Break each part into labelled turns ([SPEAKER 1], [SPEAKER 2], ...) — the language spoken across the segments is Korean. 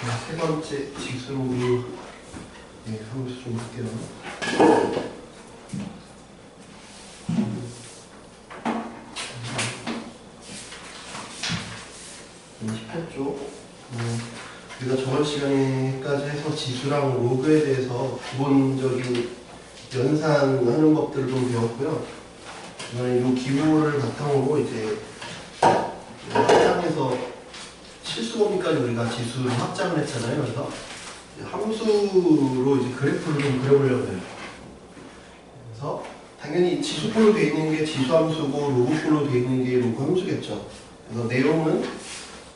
[SPEAKER 1] 세 번째 지수로 함수 좀 볼게요. 18쪽. 우리가 저번 시간에까지 해서 지수랑 로그에 대해서 기본적인 연산하는 법들을 좀 배웠고요. 이번에 이 기호를 바탕으로 이제 확장해서 실수범위까지 우리가 지수를 확장을 했잖아요. 그래서 함수로 이제 그래프를 좀 그려보려고 해요. 그래서 당연히 지수꼴로 되어 있는 게 지수함수고 로그꼴로 되어 있는 게 로그함수겠죠. 그래서 내용은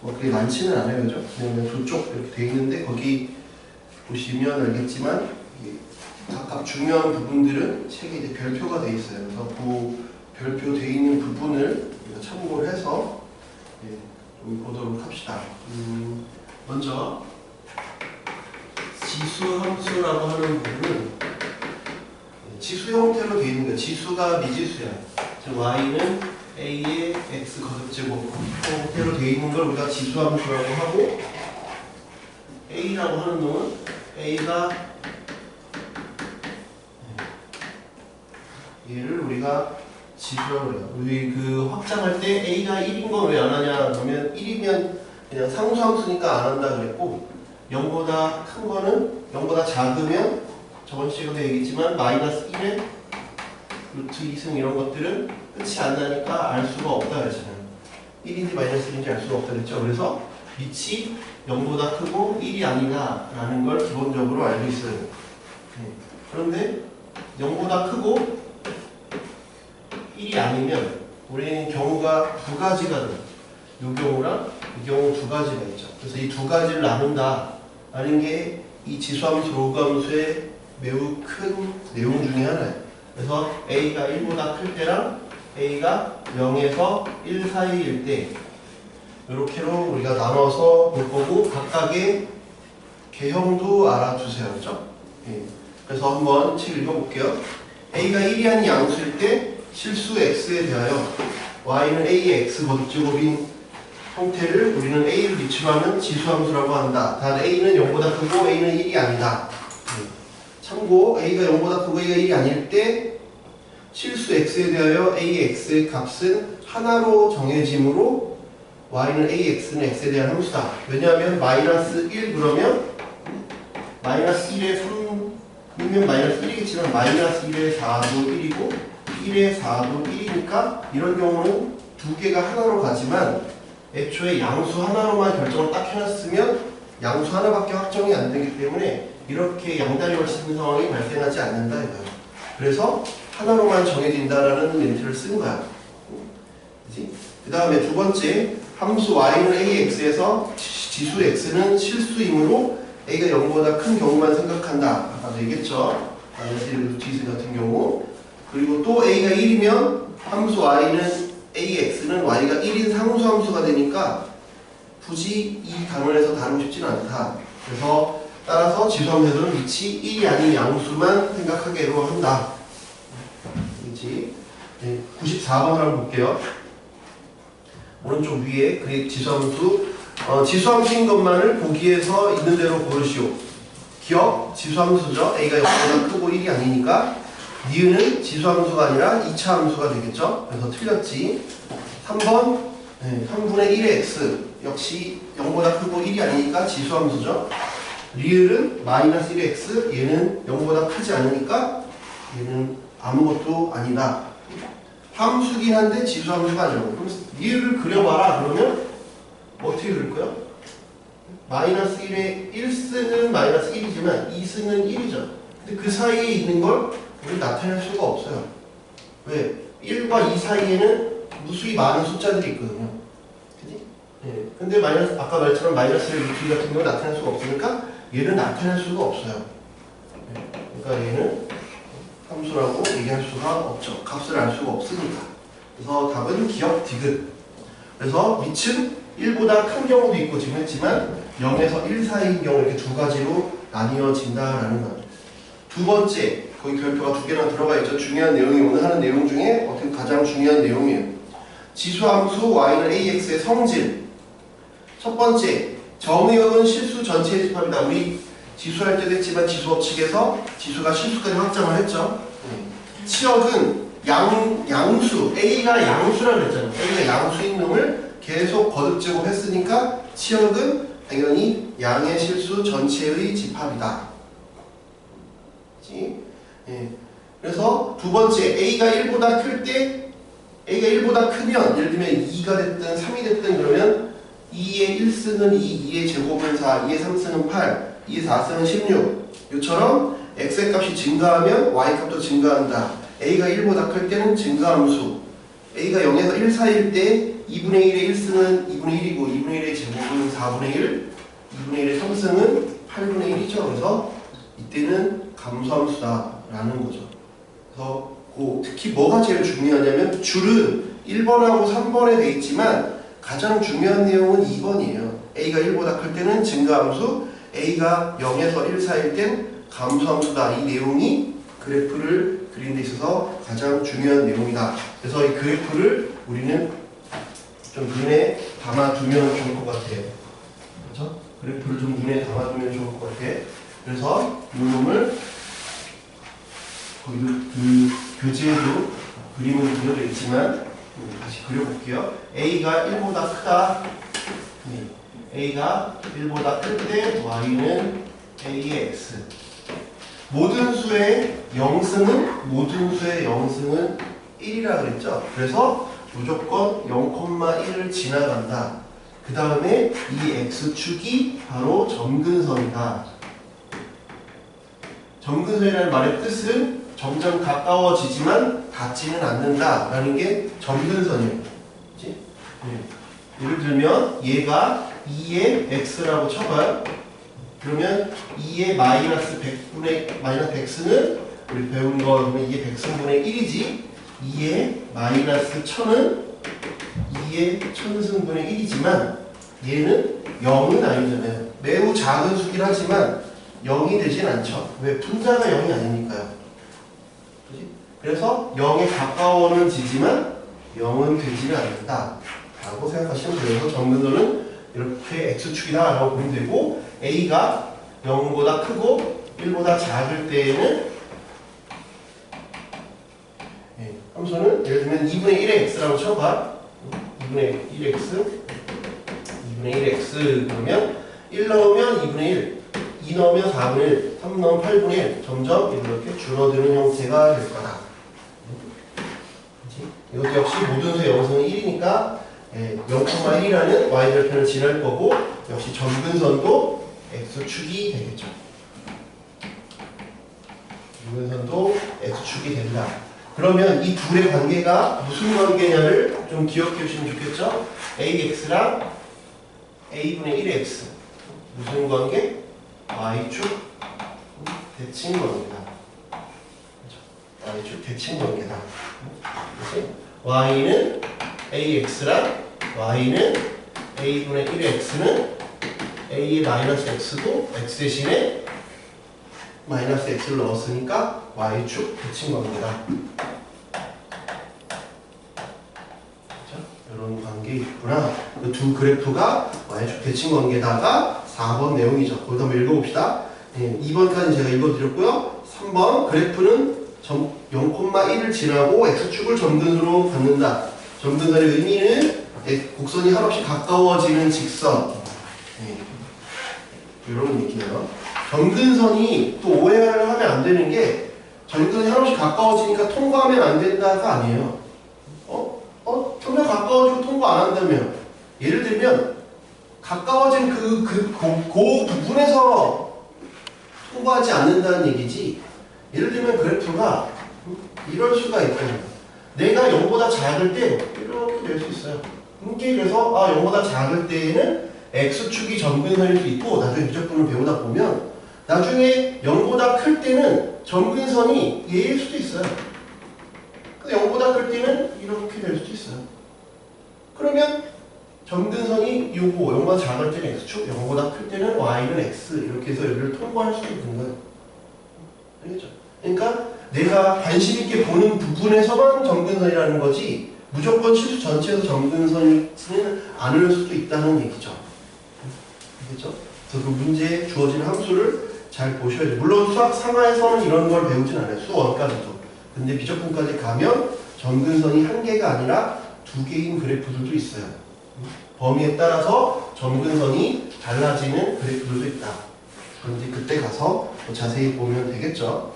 [SPEAKER 1] 뭐 그게 많지는 않아요, 그죠? 그냥 두 쪽 이렇게 되어 있는데 거기 보시면 알겠지만 각각 중요한 부분들은 책에 이제 별표가 되어 있어요. 그래서 그 별표 되어 있는 부분을 우리가 참고를 해서 좀 보도록 합시다. 먼저 지수 함수라고 하는 부분은 지수 형태로 되어 있는 거예요. 지수가 미지수야. 즉 y는 a의 x 거듭제곱 형태로 되어 있는 걸 우리가 지수 함수라고 하고, a라고 하는 놈은 a가 얘를 우리가 지수라고 해요. 우리 그 확장할 때 a가 1인 건 왜 안 하냐 그러면 1이면 그냥 상수함수니까 안 한다 그랬고, 0보다 큰 거는 0보다 작으면 저번 시간에 얘기했지만 마이너스 1에 루트 2승 이런 것들은 끝이 안 나니까 알 수가 없다 그랬잖아요. 1인지 마이너스 1인지 알 수가 없다 그랬죠. 그래서 밑이 0보다 크고 1이 아니다 라는 걸 기본적으로 알고 있어요. 그런데 0보다 크고 1이 아니면 우리는 경우가 두 가지가 돼요. 이 경우랑 이 경우 두 가지가 있죠. 그래서 이 두 가지를 나눈다 라는 게 이 지수함수 로그함수의 매우 큰 내용 중에 하나예요. 그래서 a가 1보다 클 때랑 a가 0에서 1 사이일 때 이렇게로 우리가 나눠서 볼 거고, 각각의 개형도 알아두세요. 그렇죠? 그래서 한번 책 읽어볼게요. a가 1이 아닌 양수일 때 실수 x에 대하여 y는 a의 x 거듭제곱인 형태를 우리는 a를 밑으로 하는 지수함수라고 한다. 단 a는 0보다 크고 a는 1이 아니다. 참고 a가 0보다 크고 a가 1이 아닐 때 실수 x에 대하여 a의 x의 값은 하나로 정해지므로 y는 ax는 x에 대한 함수다. 왜냐하면 마이너스 1 그러면 마이너스 1에 3이면 마이너스 1이겠지만 마이너스 1에 4도 1이고 1에 4도 1이니까 이런 경우는 두 개가 하나로 가지만 애초에 양수 하나로만 결정을 딱 해놨으면 양수 하나밖에 확정이 안 되기 때문에 이렇게 양다리 걸치는 상황이 발생하지 않는다 이거예요. 그래서 하나로만 정해진다라는 멘트를 쓴 거야. 그 다음에 두 번째, 함수 y는 ax에서 지수 x는 실수이므로 a가 0보다 큰 경우만 생각한다. 아까도 얘기했죠. 마이너스 1 루트 2승 같은 경우. 그리고 또 a가 1이면 함수 y는 ax는 y가 1인 상수함수가 되니까 굳이 이 단원에서 다루고 싶지는 않다. 그래서 따라서 지수함수에서는 밑이 1이 아닌 양수만 생각하기로 한다. 그렇지? 94번 한번 볼게요. 오른쪽 위에 그 지수함수, 지수함수인 것만을 보기에서 있는 대로 고르시오. 기억, 지수함수죠. a가 0보다 크고 1이 아니니까 니은은 지수함수가 아니라 2차 함수가 되겠죠. 그래서 틀렸지. 3번 3분의 1의 x 역시 0보다 크고 1이 아니니까 지수함수죠. 리을은 마이너스 1의 x, 얘는 0보다 크지 않으니까 얘는 아무것도 아니다. 함수긴 한데 지수함수가 아니라고. 그럼 리을을 그려봐라 그러면 어떻게 그릴까요? 마이너스 1의 1승은 마이너스 1이지만 2승은 1이죠. 근데 그 사이에 있는 걸 우리 나타낼 수가 없어요. 왜? 1과 2 사이에는 무수히 많은 숫자들이 있거든요. 그지? 근데 마이너스, 아까 말처럼 마이너스 루트 같은 경우 나타낼 수가 없으니까 얘는 나타낼 수가 없어요. 그러니까 얘는 함수라고 얘기할 수가 없죠. 값을 알 수가 없으니까. 그래서 답은 기억 디귿. 그래서 밑은 1보다 큰 경우도 있고 지금 했지만 0에서 1 사이인 경우 이렇게 두 가지로 나뉘어진다라는 거죠. 두 번째, 거기 별표가 두 개나 들어가 있죠. 중요한 내용이 오늘 하는 내용 중에 어떻게 가장 중요한 내용이에요. 지수함수 y는 ax의 성질. 첫 번째, 정의역은 실수 전체의 집합이다. 우리 지수할 때도 했지만 지수법칙에서 지수가 실수까지 확장을 했죠. 치역은 양수, A가 양수라고 그랬잖아요. A가 양수인 놈을 계속 거듭제곱했으니까 치역은 당연히 양의 실수 전체의 집합이다. 예. 그래서 두 번째 A가 1보다 클 때 A가 1보다 크면 예를 들면 2가 됐든 3이 됐든 그러면 2의 1승은 2, 2의 제곱은 4, 2의 3승은 8, 2의 4승은 16 이처럼 x의 값이 증가하면 y 값도 증가한다. A가 1보다 클 때는 증가함수 A가 0에서 1 사이일 때 2분의 1의 1승은 2분의 1이고 2분의 1의 제곱은 4분의 1 2분의 1의 3승은 8분의 1이죠. 그래서 이때는 감소함수다 라는 거죠. 그래서 특히 뭐가 제일 중요하냐면 줄은 1번하고 3번에 돼 있지만 가장 중요한 내용은 2번이에요. A가 1보다 클 때는 증가함수, A가 0에서 1 사이일 땐 감소함수다. 이 내용이 그래프를 그리는 데 있어서 가장 중요한 내용이다. 그래서 이 그래프를 우리는 좀 눈에 담아두면 좋을 것 같아요. 그렇죠? 그래프를 좀 눈에 담아두면 좋을 것 같아. 그래서 이 놈을 거기도 그 교재에도 그림은 그려져 있지만 다시 그려볼게요. A가 1보다 크다. A가 1보다 클 때 Y는 A의 X. 모든 수의 0승은 1이라 그랬죠. 그래서 무조건 0,1을 지나간다. 그 다음에 이 X축이 바로 점근선이다. 점근선이라는 말의 뜻은 점점 가까워지지만 닿지는 않는다 라는 게 점근선이에요. 그치? 예를 들면 얘가 2의 x라고 쳐봐요. 그러면 2의 마이너스 100x는 우리 배운 거 보면 2의 100승분의 1이지 2의 마이너스 1000은 2의 1000승분의 1이지만 얘는 0은 아니잖아요. 매우 작은 수긴 하지만 0이 되진 않죠. 왜? 분자가 0이 아니니까요. 그치? 그래서 0에 가까워는 지지만 0은 되지는 않는다 라고 생각하시면 돼요. 그래서 점근선은 이렇게 x축이다 라고 보면 되고 A가 0보다 크고 1보다 작을 때에는 함수는 예를 들면 2분의 1의 x라고 쳐봐. 2분의 1x 2분의 1x 그러면 1 넣으면 2분의 1 2 넣으면 4분의 1 3 넣으면 8분의 1 점점 이렇게 줄어드는 형태가 될 거다. 이것도 역시 모든 수의 0승은 1이니까 0,1이라는 y절편을 지날 거고 역시 점근선도 x축이 되겠죠. 점근선도 x축이 된다. 그러면 이 둘의 관계가 무슨 관계냐를 좀 기억해 주시면 좋겠죠? ax랑 a분의 1x 무슨 관계? y축 대칭 관계다. y축 대칭 관계다. 그치? y는 ax랑 y는 a분의 1의 x는 a의 마이너스 x도 x 대신에 마이너스 x를 넣었으니까 y축 대칭 관계다. 그렇죠? 이런 관계 있구나. 그 두 그래프가 y축 대칭 관계다가 4번 내용이죠. 거기다 한번 읽어봅시다. 2번까지 제가 읽어드렸고요. 3번 그래프는 0,1을 지나고 x축을 점근으로 갖는다. 점근선의 의미는 곡선이 한없이 가까워지는 직선. 이런 얘기예요. 점근선이 또 오해를 하면 안 되는 게 점근선이 한없이 가까워지니까 통과하면 안 된다가 아니에요. 점점 가까워지고 통과 안 한다면 예를 들면 가까워진 그 부분에서 통과하지 않는다는 얘기지. 예를 들면 그래프가 이럴 수가 있거든요. 내가 0보다 작을 때 이렇게 될 수 있어요. 이게 그래서 0보다 작을 때에는 x축이 점근선일 수 있고 나중에 미적분을 배우다 보면 나중에 0보다 클 때는 점근선이 얘일 수도 있어요. 0보다 클 때는 이렇게 될 수도 있어요. 그러면 점근선이 요거 0보다 작을 때는 x축, 0보다 클 때는 y는 x 이렇게 해서 여기를 통과할 수도 있는 거예요. 알겠죠? 그러니까 내가 관심 있게 보는 부분에서만 점근선이라는 거지 무조건 실수 전체에서 점근선이는 않을 수도 있다는 얘기죠. 알겠죠? 그래서 그 문제에 주어진 함수를 잘 보셔야죠. 물론 수학 3화에서는 이런 걸 배우진 않아요. 수원까지도. 근데 비적분까지 가면 점근선이 한 개가 아니라 두 개인 그래프들도 있어요. 범위에 따라서 점근선이 달라지는 그래프들도 있다. 그런데 그때 가서 자세히 보면 되겠죠.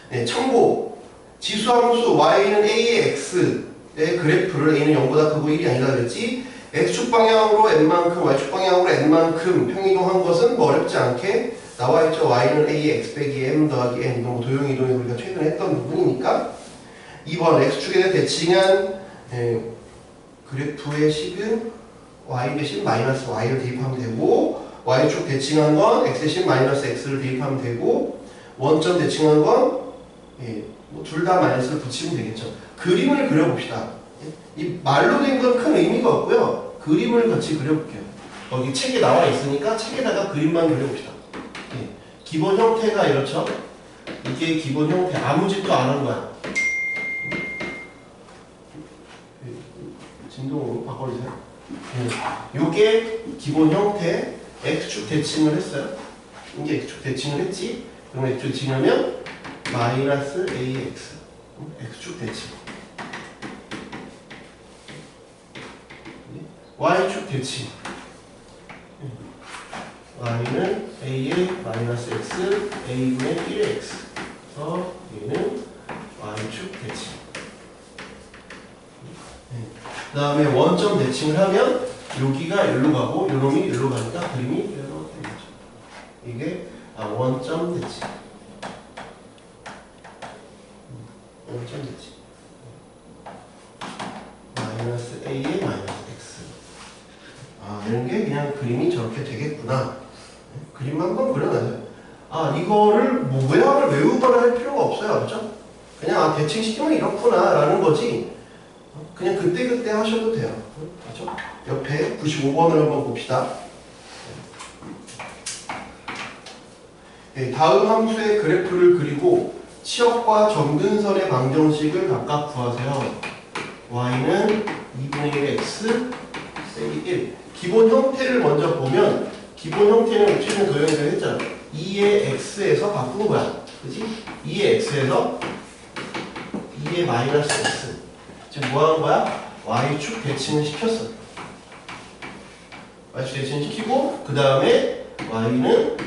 [SPEAKER 1] 네, 참고 지수함수 y는 a의 x의 그래프를 a는 0보다 크고 1이 아니다 그랬지. x축 방향으로 n만큼 y축 방향으로 n만큼 평이동한 것은 뭐 어렵지 않게 나와 있죠. y는 a의 x 빼기 m 더하기 n. 이거 뭐 도형이동이 우리가 최근에 했던 부분이니까. 2번 x축에 대해 대칭한 그래프의 식은 y 대신 마이너스 y를 대입하면 되고, y축 대칭한 건 x 대신 마이너스 x를 대입하면 되고, 원점 대칭한 건 뭐 둘 다 마이너스를 붙이면 되겠죠. 그림을 그려봅시다. 이 말로 된 건 큰 의미가 없고요. 그림을 같이 그려볼게요. 여기 책에 나와 있으니까 책에다가 그림만 그려봅시다. 기본 형태가 이렇죠. 이게 기본 형태. 아무 짓도 안 한 거야. 진동으로 바꿔주세요. 요게 기본 형태. x축 대칭을 했어요. 이게 x축 대칭을 했지. 그럼 x축 대칭하면 마이너스 ax. x축 대칭. y축 대칭. y는 a의 마이너스 x, a분의 1의 x. 그래서 얘는 y축 대칭. 그 다음에 원점 대칭을 하면 여기가 여기로 가고 요놈이 여기로 가니까 그림이 이렇게 되겠죠. 이게 원점 대칭. 원점 대칭. 마이너스 a의 마이너스 x. 이런 게 그냥 그림이 저렇게 되겠구나. 그림만 한번 그려놔요. 이거를 뭐 모양을 외우거나 할 필요가 없어요. 그렇죠? 그냥 대칭시키면 이렇구나 라는 거지. 그냥 그때그때 하셔도 돼요. 그렇죠? 옆에 95번을 한번 봅시다. 다음 함수의 그래프를 그리고 치역과 점근선의 방정식을 각각 구하세요. y는 2분의 1 x 빼기 1. 기본 형태를 먼저 보면 기본 형태는 최근에 도형이라고 했잖아. 2의 x에서 바꾼 거야. 그치? 2의 x에서 2의 마이너스 x. 지금 뭐 하는 거야? y축 대칭을 시켰어. y축 대칭을 시키고 그 다음에 y는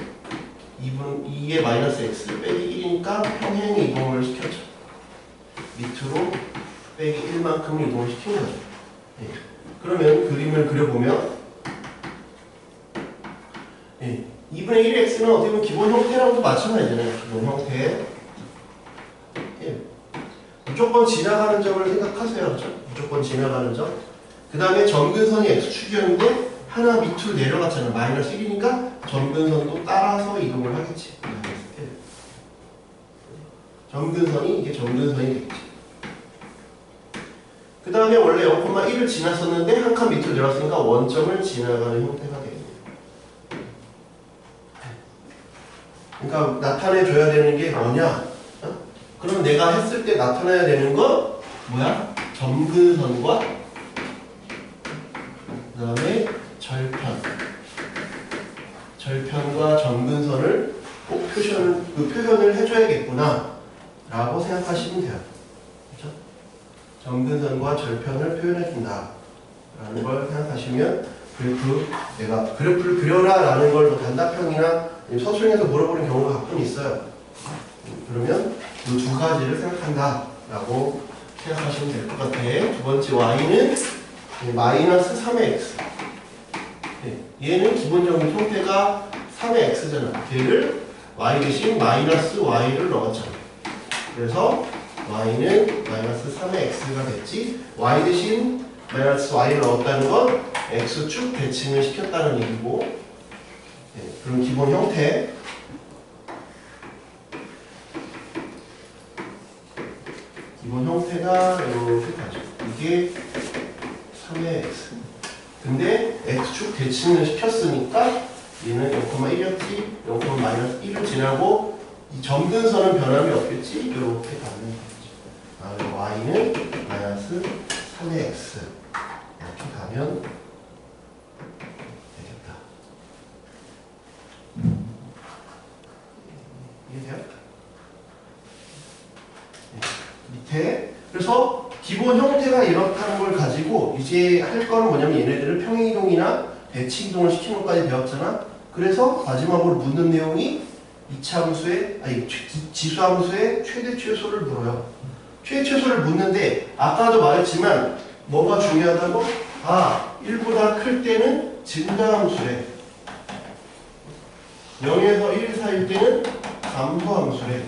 [SPEAKER 1] 2의 마이너스 x 빼기 1이니까 평행 이동을 시켰죠. 밑으로 빼기 1만큼 이동을 시킨 거죠. 그러면 그림을 그려보면 2분의 1의 x는 어떻게 보면 기본 형태랑도 마찬가지잖아요. 기본 형태. 무조건 지나가는 점을 생각하세요. 그렇죠? 무조건 지나가는 점. 그 다음에 점근선이 x축이었는데 하나 밑으로 내려갔잖아요. 마이너스 1이니까 점근선도 따라서 이동을 하겠지. 점근선이 이게 점근선이 되겠지. 그 다음에 원래 0,1을 지났었는데 한 칸 밑으로 내려왔으니까 원점을 지나가는 형태가 되겠네요. 그러니까 나타내줘야 되는 게 뭐냐? 그럼 내가 했을 때 나타나야 되는 건 뭐야? 점근선과 그 다음에 절편과 점근선을 꼭 표현을 해줘야겠구나 라고 생각하시면 돼요. 그렇죠? 점근선과 절편을 표현해준다 라는 걸 생각하시면 내가 그래프를 그려라 라는 걸 뭐 단답형이나 서술형에서 물어보는 경우가 가끔 있어요. 그러면 이 두 가지를 생각한다 라고 생각하시면 될 것 같아. 두 번째 y는 마이너스 3의 x. 얘는 기본적인 형태가 3의 x잖아. 걔를 y 대신 마이너스 y를 넣었잖아. 그래서 y는 마이너스 3의 x가 됐지. y 대신 마이너스 y를 넣었다는 건 x축 대칭을 시켰다는 얘기고, 그럼 기본 형태 기본 형태가 이렇게 가죠. 이게 3의 x. 근데 x축 대칭을 시켰으니까 얘는 0,1이었지. 0,-1을 지나고 이 점근선은 변함이 없겠지. 이렇게 가는 거죠. y는 마이너스 3의 x. 이렇게 가면 되겠다. 그래서 기본 형태가 이렇다는 걸 가지고 이제 할 거는 뭐냐면 얘네들을 평행이동이나 배치이동을 시키는 것까지 배웠잖아. 그래서 마지막으로 묻는 내용이 이차함수의 지수함수의 최대 최소를 물어요. 최대 최소를 묻는데 아까도 말했지만 뭐가 중요하다고? 1보다 클 때는 증가함수래. 0에서 1 사이일 때는 감소함수래.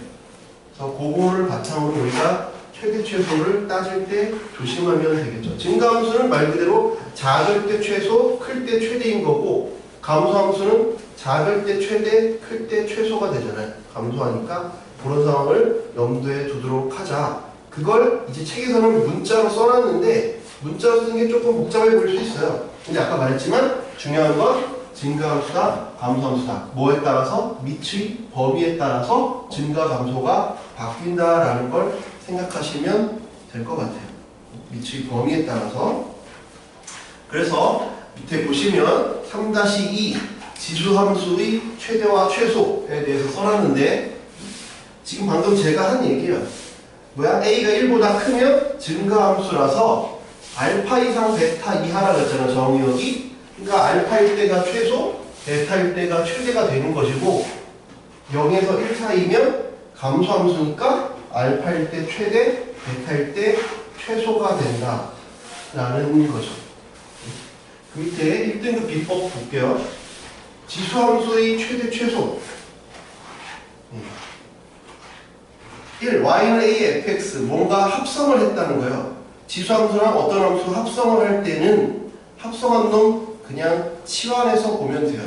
[SPEAKER 1] 그래서 그거를 바탕으로 우리가 최대 최소를 따질 때 조심하면 되겠죠. 증가함수는 말 그대로 작을 때 최소, 클 때 최대인 거고, 감소함수는 작을 때 최대, 클 때 최소가 되잖아요. 감소하니까 그런 상황을 염두에 두도록 하자. 그걸 이제 책에서는 문자로 써놨는데 문자로 쓰는 게 조금 복잡해 보일 수 있어요. 근데 아까 말했지만 중요한 건 증가함수다, 감소함수다. 뭐에 따라서? 밑의 범위에 따라서 증가, 감소가 바뀐다라는 걸 생각하시면 될 것 같아요. 밑의 범위에 따라서. 그래서 밑에 보시면 3-2 지수함수의 최대와 최소에 대해서 써놨는데 지금 방금 제가 한 얘기예요. 뭐야? A가 1보다 크면 증가함수라서 알파 이상 베타 이하라고 했잖아, 정의역이. 그러니까 알파일 때가 최소, 베타일 때가 최대가 되는 것이고 0에서 1 사이면 감소함수니까 알파일 때 최대, 베타일 때 최소가 된다 라는 거죠. 그 밑에 1등급 비법 볼게요. 지수함수의 최대 최소 1. y는 a, fx 뭔가 합성을 했다는 거예요. 지수함수랑 어떤 함수 합성을 할 때는 합성한 놈 그냥 치환해서 보면 돼요.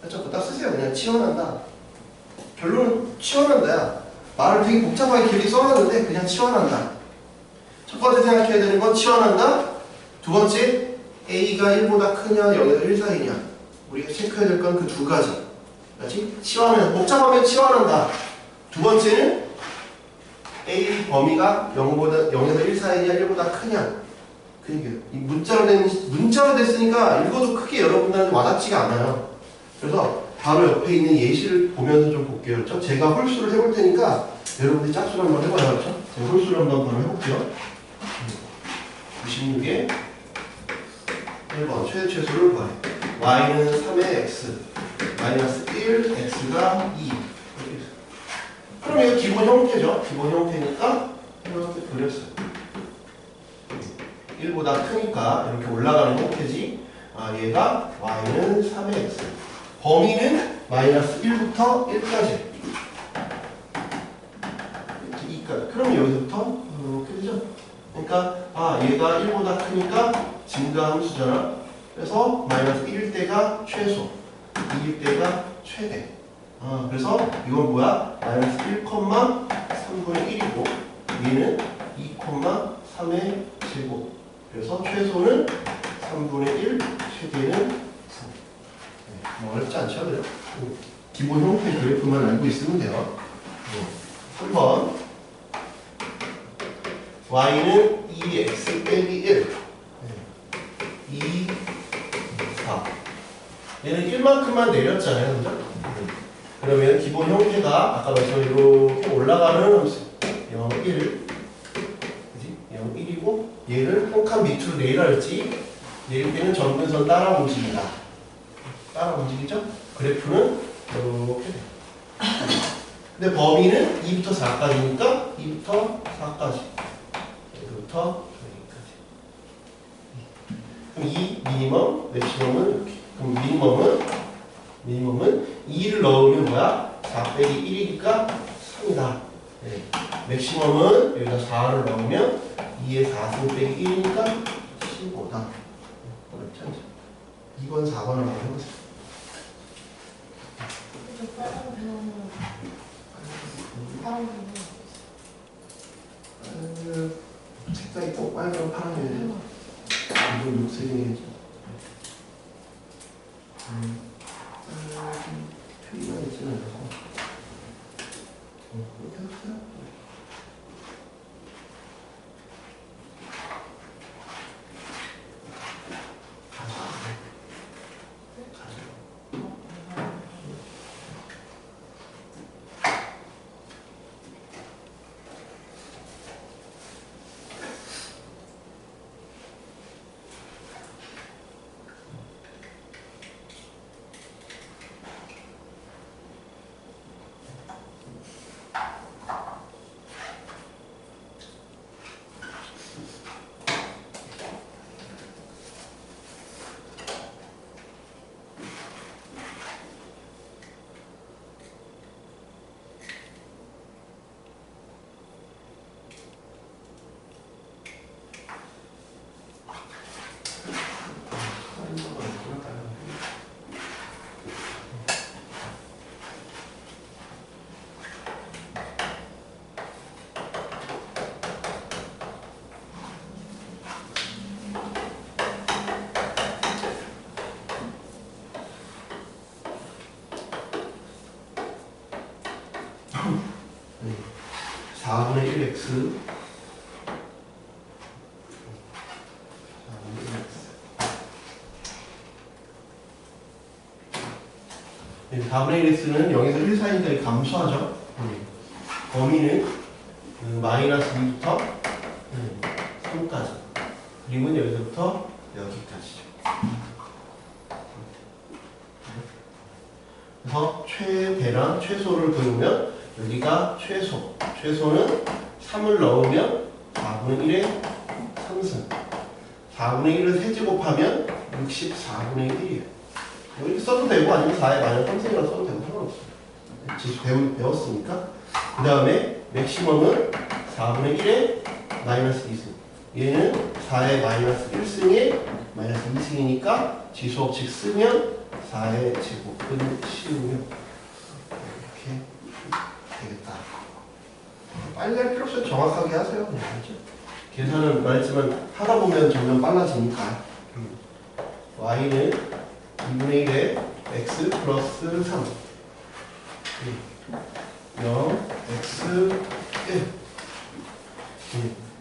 [SPEAKER 1] 그렇죠? 딱 쓰세요. 그냥 치환한다. 결론은 치환한다야. 말을 되게 복잡하게 길게 써놨는데 그냥 치환한다. 첫 번째 생각해야 되는 건 치환한다. 두 번째 a가 1보다 크냐 0에서 1 사이냐. 우리가 체크해야 될 건 그 두 가지. 그렇지? 치환은 복잡하면 치환한다. 두 번째는 a 범위가 0에서 1 사이냐 1보다 크냐. 그 얘기예요. 이 문자로 됐으니까 읽어도 크게 여러분들한테 와닿지가 않아요. 그래서 바로 옆에 있는 예시를 보면서 좀 볼게요. 그렇죠? 제가 홀수를 해볼 테니까 여러분들이 짝수를 한번 해봐요. 그렇죠? 제가 홀수를 한번 바로 해볼게요. 96에 1번 최대 최소를 구해. y는 3의 x 마이너스 1 x가 2. 그럼 이거 기본 형태죠. 기본 형태니까 이렇게 그렸어요. 1보다 크니까 이렇게 올라가는 형태지. 얘가 y는 3의 x. 범위는 마이너스 1부터 1까지. 2까지. 그럼 여기서부터 이렇게 되죠. 그러니까 얘가 1보다 크니까 증가함수잖아. 그래서 마이너스 1일 때가 최소, 2일 때가 최대. 그래서 이건 뭐야? 마이너스 1,3분의 1이고 얘는 2,3의 제곱. 그래서 최소는 3분의 1, 최대는 9. 뭐 어렵지 않죠? 그죠? 기본 형태 그래프만 알고 있으면 돼요. 3번 y는 2x 빼기 1 2, 4 얘는 1만큼만 내렸잖아요. 그죠? 그러면 기본 형태가 아까 말씀드린 이렇게 올라가는 함수 0, 1 0, 1이고 얘를 한 칸 밑으로 내리라 했지. 내릴 때는 점근선 따라 움직인다. 따라 움직이죠? 그래프는 이렇게 돼. 근데 범위는 2부터 4까지니까 2부터 4까지 여기부터 여기까지. 그럼 이 미니멈, 맥시멈은 이렇게. 그럼 미니멈은 2를 넣으면 뭐야? 4 빼기 1이니까 3이다. 네. 맥시멈은 여기다 4를 넣으면 2에 4승 빼기 1이니까 15다. 어렵지 않죠? 2번, 4번 한번 해보세요. 색깔이 꼭 빨간 파란색이죠. 이건 녹색이겠죠. 표기가 있지는 않아서 이렇게 해보세요. x 4분의 1x는 0에서 1 사이까지 감소하죠. 범위는 마이너스 2부터 3까지. 그림은 여기서부터 여기까지죠. 그래서 최대랑 최소를 그으면 여기가 최소. 최소는 3을 넣으면 4분의 1의 3승. 4분의 1을 세제곱하면 64분의 1이에요. 이렇게 써도 되고 아니면 4의 마이너스 3승이라고 써도 되고 상관없어요. 지수 배웠으니까. 그 다음에 맥시멈은 4분의 1의 마이너스 2승. 얘는 4의 마이너스 1승에 마이너스 2승이니까 지수법칙 쓰면 4의 제곱은 씌우면 이렇게 되겠다. 빨리 할 필요 없어요. 정확하게 하세요. 그렇죠? 계산은 말했지만 하다 보면 점점 빨라지니까. y는 2분의 1에 x 플러스 3 0 x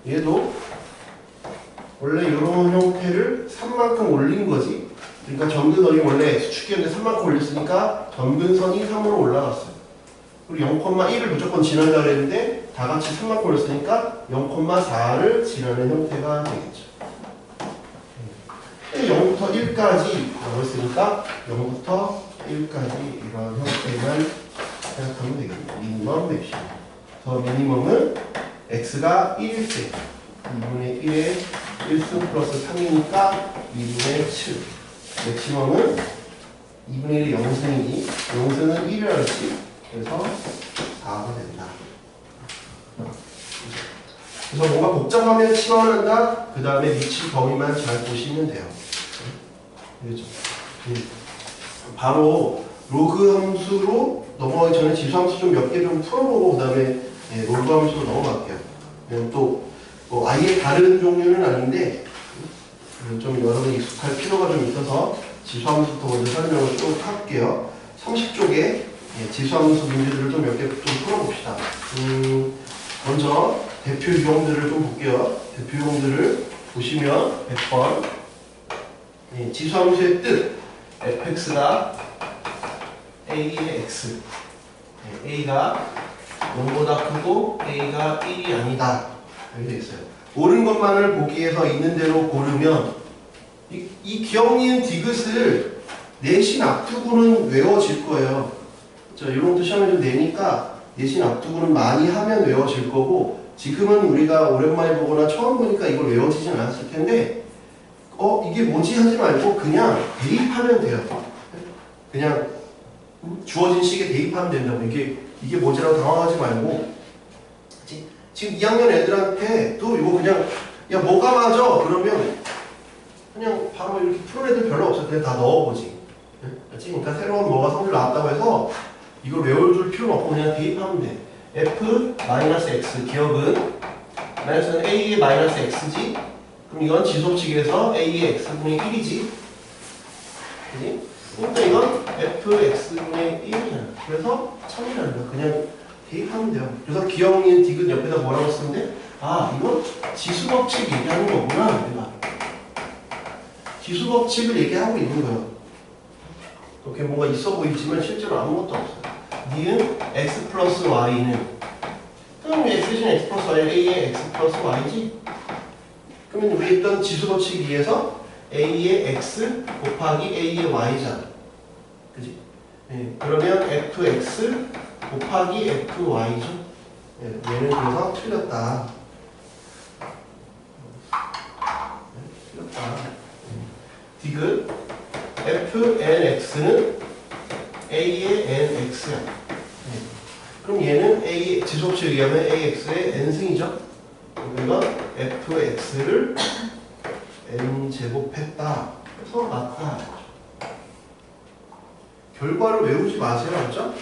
[SPEAKER 1] 1 얘도 원래 이런 형태를 3만큼 올린 거지. 그러니까 점근선이 원래 x축이었는데 3만큼 올렸으니까 점근선이 3으로 올라갔어요. 그리고 0,1을 무조건 지나려고 했는데 다 같이 3만큼 올렸으니까 0,4를 지나는 형태가 되겠죠. 0부터 1까지 라고 했으니까 0부터 1까지 이런 형태만 생각하면 되겠네요. 미니멈 맥시멈. 그래서 미니멈은 x가 1일 때 2분의 1에 1승 플러스 3이니까 2분의 7. 맥시멈은 2분의 1이 0승이니 0승은 1을 할지 그래서 4가 된다. 그래서 뭔가 복잡하면 치환한다. 그 다음에 위치 범위만 잘 보시면 돼요. 그렇죠? 바로 로그 함수로 넘어가기 전에 지수 함수 좀 몇 개 좀 풀어보고 그 다음에 로그 함수로 넘어갈게요. 또 아예 다른 종류는 아닌데 좀 여러분이 익숙할 필요가 좀 있어서 지수 함수부터 먼저 설명을 쭉 할게요. 30쪽에 지수 함수 문제들을 좀 몇 개 좀 풀어봅시다. 먼저 대표 유형들을 좀 볼게요. 대표 유형들을 보시면 100번 지수함수의 뜻 fx가 a의 x a가 0보다 크고 a가 1이 아니다 이렇게 되어 있어요. 옳은 것만을 보기 위해서 있는 대로 고르면 이 기억니은 디귿을 내신 앞두고는 외워질 거예요. 이런 것도 시험에 좀 내니까 내신 앞두고는 많이 하면 외워질 거고 지금은 우리가 오랜만에 보거나 처음 보니까 이걸 외워지진 않았을 텐데 이게 뭐지 하지 말고 그냥 대입하면 돼요. 그냥 주어진 식에 대입하면 된다고. 이게 뭐지라고 당황하지 말고 지금 2학년 애들한테 또 이거 그냥 야 뭐가 맞아 그러면 그냥 바로 이렇게 푸는 애들 별로 없어요. 그냥 다 넣어보지. 그렇지? 그러니까 새로운 뭐가 성질 나왔다고 해서 이걸 외워줄 필요는 없고 그냥 대입하면 돼. f-x 기억은 마이너스는 a의 마이너스 x지. 그럼 이건 지수법칙에서 a의 x분의 1이지. 그지? 그러니까 이건 fx분의 1이잖아. 그래서 3이라는 거야. 그냥 대입하면 돼요. 그래서 기억니은 디귿 옆에다 뭐라고 쓰면 돼? 아, 이건 지수법칙 얘기하는 거구나. 내가. 지수법칙을 얘기하고 있는 거예요. 이렇게 뭔가 있어 보이지만 실제로 아무것도 없어요. 니은 x 플러스 y는 그럼 x 대신 x 플러스 y는 a의 x 플러스 y지? 그러면 우리 했던 지수법칙에 의해서 a의 x 곱하기 a의 y잖아. 그지? 그러면 fx 곱하기 fy죠. 얘는 그래서 틀렸다. 틀렸다. 디귿 fnx는 a의 nx야. 그럼 얘는 a 지수법칙에 의하면 ax의 n승이죠. 우리가 fx를 n 제곱했다. 그래서 맞다. 결과를 외우지 마세요, 알죠?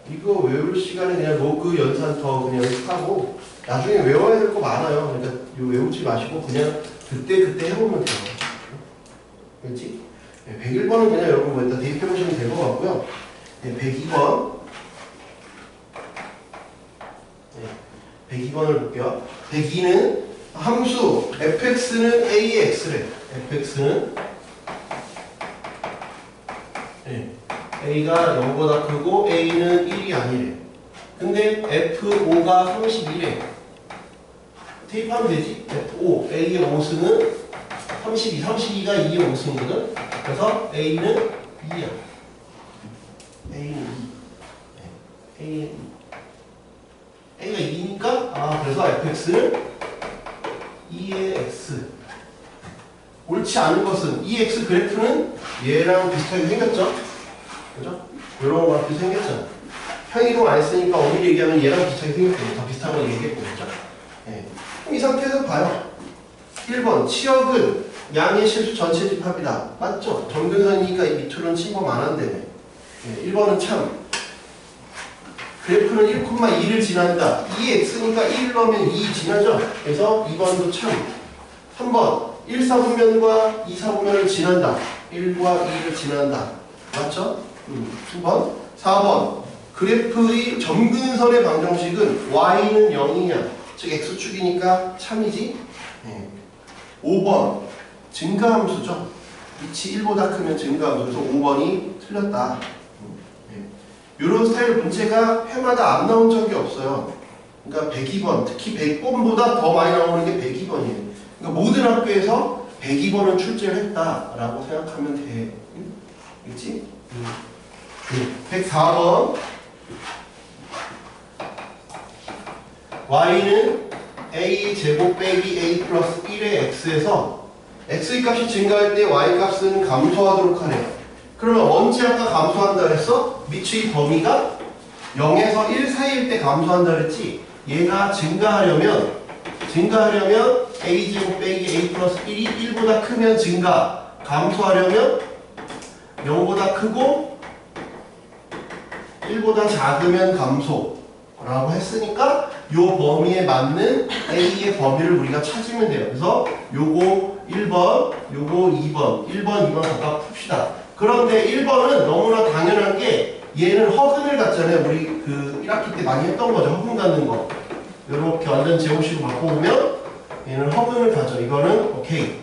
[SPEAKER 1] 이거 외울 시간에 그냥 로그 연산터 그냥 하고 나중에 외워야 될 거 많아요. 그러니까 이거 외우지 마시고 그냥 그때 해보면 돼요. 그렇지? 101번은 그냥 여러분 뭐 일단 대입해보시면 될 것 같고요. 102번 102번을 볼게요. 102는 함수 fx는 a의 x래. fx는 a가 0보다 크고 a는 1이 아니래. 근데 f5가 31에 대입하면 되지. f5 a의 5승은 32, 32가 2의 5승이거든. 그래서 a는 2야. a는 2. a가 2니까 그래서 fx는 2의 x. 옳지 않은 것은 이 x 그래프는 얘랑 비슷하게 생겼죠? 그죠? 이런 거랑 비슷하게 생겼잖아. 평이동 안 했으니까 엄밀히 얘기하면 얘랑 비슷하게 생겼고 더 비슷한 걸 얘기했고 그죠? 네. 그럼 이 상태에서 봐요. 1번 치역은 양의 실수 전체 집합이다. 맞죠? 점근선이니까 이 밑으로는 친구가 많은데 1번은 참 그래프는 1,2를 지난다. 2x니까 1 넣으면 2 지나죠? 그래서 2번도 참 3번 1사분면과 2사분면을 지난다. 1과 2를 지난다. 맞죠? 2번 4번 그래프의 점근선의 방정식은 y는 0이냐 즉 x축이니까 참이지. 5번 증가함수죠. 위치 1보다 크면 증가함수. 그래서 5번이 틀렸다. 이런 스타일 문제가 해마다 안 나온 적이 없어요. 그러니까 102번, 특히 100번보다 더 많이 나오는 게 102번이에요. 그러니까 모든 학교에서 102번은 출제를 했다라고 생각하면 돼. 그렇지? 104번 y는 a 제곱 빼기 a 플러스 1의 x에서 x의 값이 증가할 때 y 값은 감소하도록 하네요. 그러면 언제 아까 감소한다 그랬어? 밑의 범위가 0에서 1 사이일 때 감소한다 그랬지? 얘가 증가하려면 a제곱 빼기 a 플러스 1이 1보다 크면 증가, 감소하려면 0보다 크고 1보다 작으면 감소라고 했으니까 요 범위에 맞는 a의 범위를 우리가 찾으면 돼요. 그래서 요거 1번, 요거 2번, 1번, 2번 각각 풉시다. 그런데 1번은 너무나 당연한 게 얘는 허근을 갖잖아요. 우리 그 1학기 때 많이 했던 거죠. 허근 갖는 거. 이렇게 완전 제곱식으로 바꿔보면 얘는 허근을 가져. 이거는 오케이.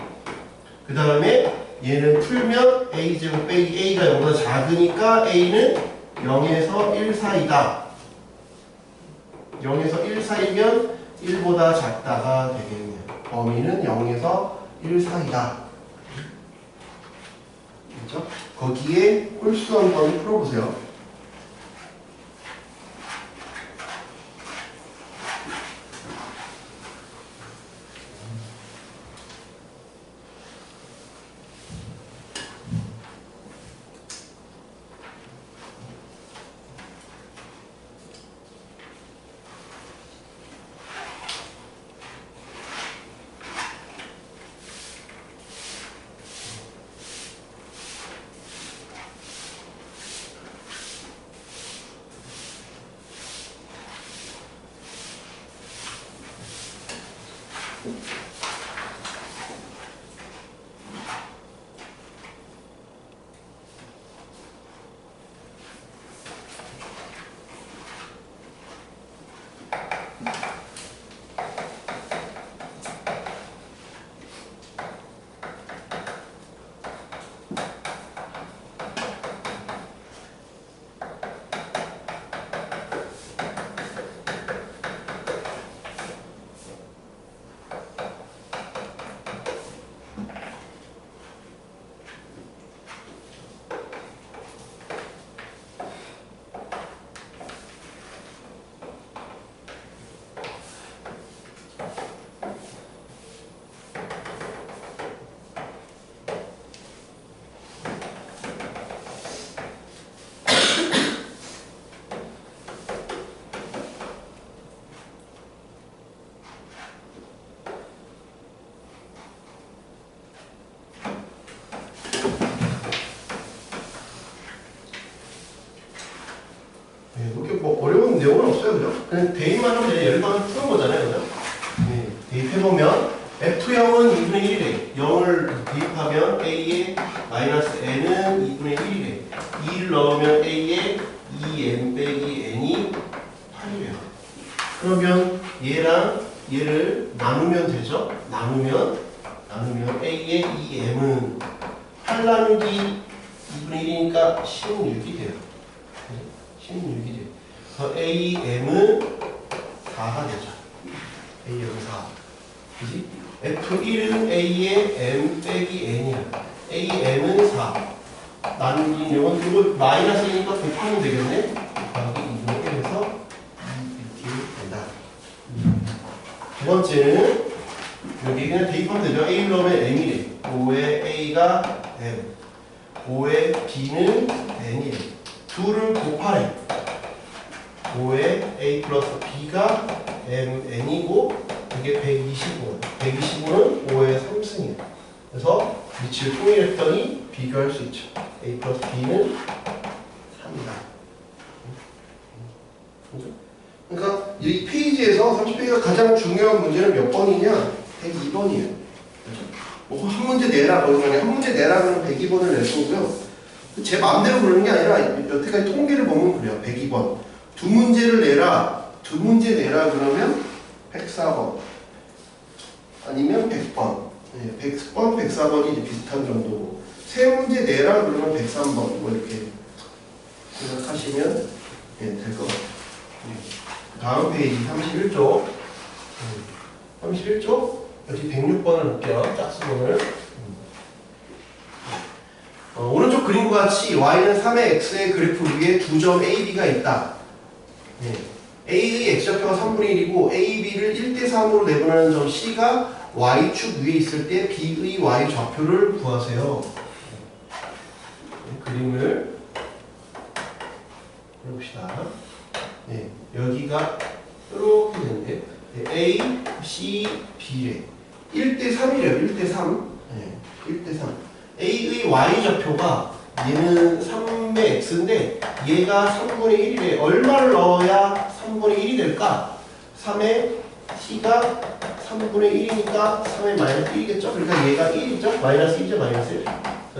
[SPEAKER 1] 그 다음에 얘는 풀면 a제곱 빼기 a가 0보다 작으니까 a는 0에서 1 사이다. 0에서 1 사이면 1보다 작다가 되겠네요. 범위는 0에서 1 사이다. 그렇죠? 거기에 홀수 한번 풀어보세요. 그렇게 뭐 어려운 내용은 없어요, 그죠? 그냥 대입만 하면 열번 푸는 거잖아요, 그죠? 네, 대입해보면 F0은 2분의 1이래. 0을 대입하면 A의 마이너스 N은 2분의 1이래. 2를 넣으면 A의 2N 빼기 N이 8이래요. 그러면 얘랑 얘를 나누면 되죠? 나누면 A의 이 M은 8 나누기 2분의 1이니까 16이 돼요. 16이 돼요. 그래서 AM은 4가 되죠. AM은 4. 그지? F1은 A의 M 빼기 N이야. AM은 4. 나누기 이건 그리고 마이너스 1이니까 곱하면 되겠네. 곱하기 2분의 1에서 2이렇게 된다. 두 번째는 여기 그냥 대입하면 되죠. A를 넣으면 M이래. 5의 A가 M. 5의 B는 N이래. 둘을 곱하래. 5의 A 플러스 B가 MN이고 이게 125. 125는 5의 3승이에요. 그래서 위치를 통일했더니 비교할 수 있죠. A 플러스 B는 3이다. 그러니까 이 페이지에서 30페이지가 가장 중요한 문제는 몇 번이냐? 102번이에요. 뭐 한 문제 내라 그러면 한 문제 내라 그러면 102번을 낼 거고요. 제 마음대로 그러는 게 아니라 여태까지 통계를 보면 그래요. 102번. 두 문제를 내라. 두 문제 내라 그러면 104번. 아니면 100번. 네, 100번, 104번이 이제 비슷한 정도고. 세 문제 내라 그러면 103번. 뭐 이렇게 생각하시면 될 것 같아요. 다음 페이지 31쪽. 31쪽. 여기 106번을 볼게요. 짝수번을. 오른쪽 그림과 같이 y는 3의 x의 그래프 위에 두 점 a, b가 있다. 네. a의 x좌표가 3분의 1이고 a, b를 1대 3으로 내분하는 점 c가 y축 위에 있을 때 b의 y좌표를 구하세요. 네, 그림을 그려봅시다. 네, 여기가 이렇게 되는데 a, c, b래. 1대 3이래요. 1대 3. 네, 1대 3. A의 Y좌표가 얘는 3의 X인데 얘가 3분의 1이래. 얼마를 넣어야 3분의 1이 될까? 3의 C가 3분의 1이니까 3의 마이너스 1이겠죠? 그러니까 얘가 1이죠? 마이너스 1이죠? 마이너스 1.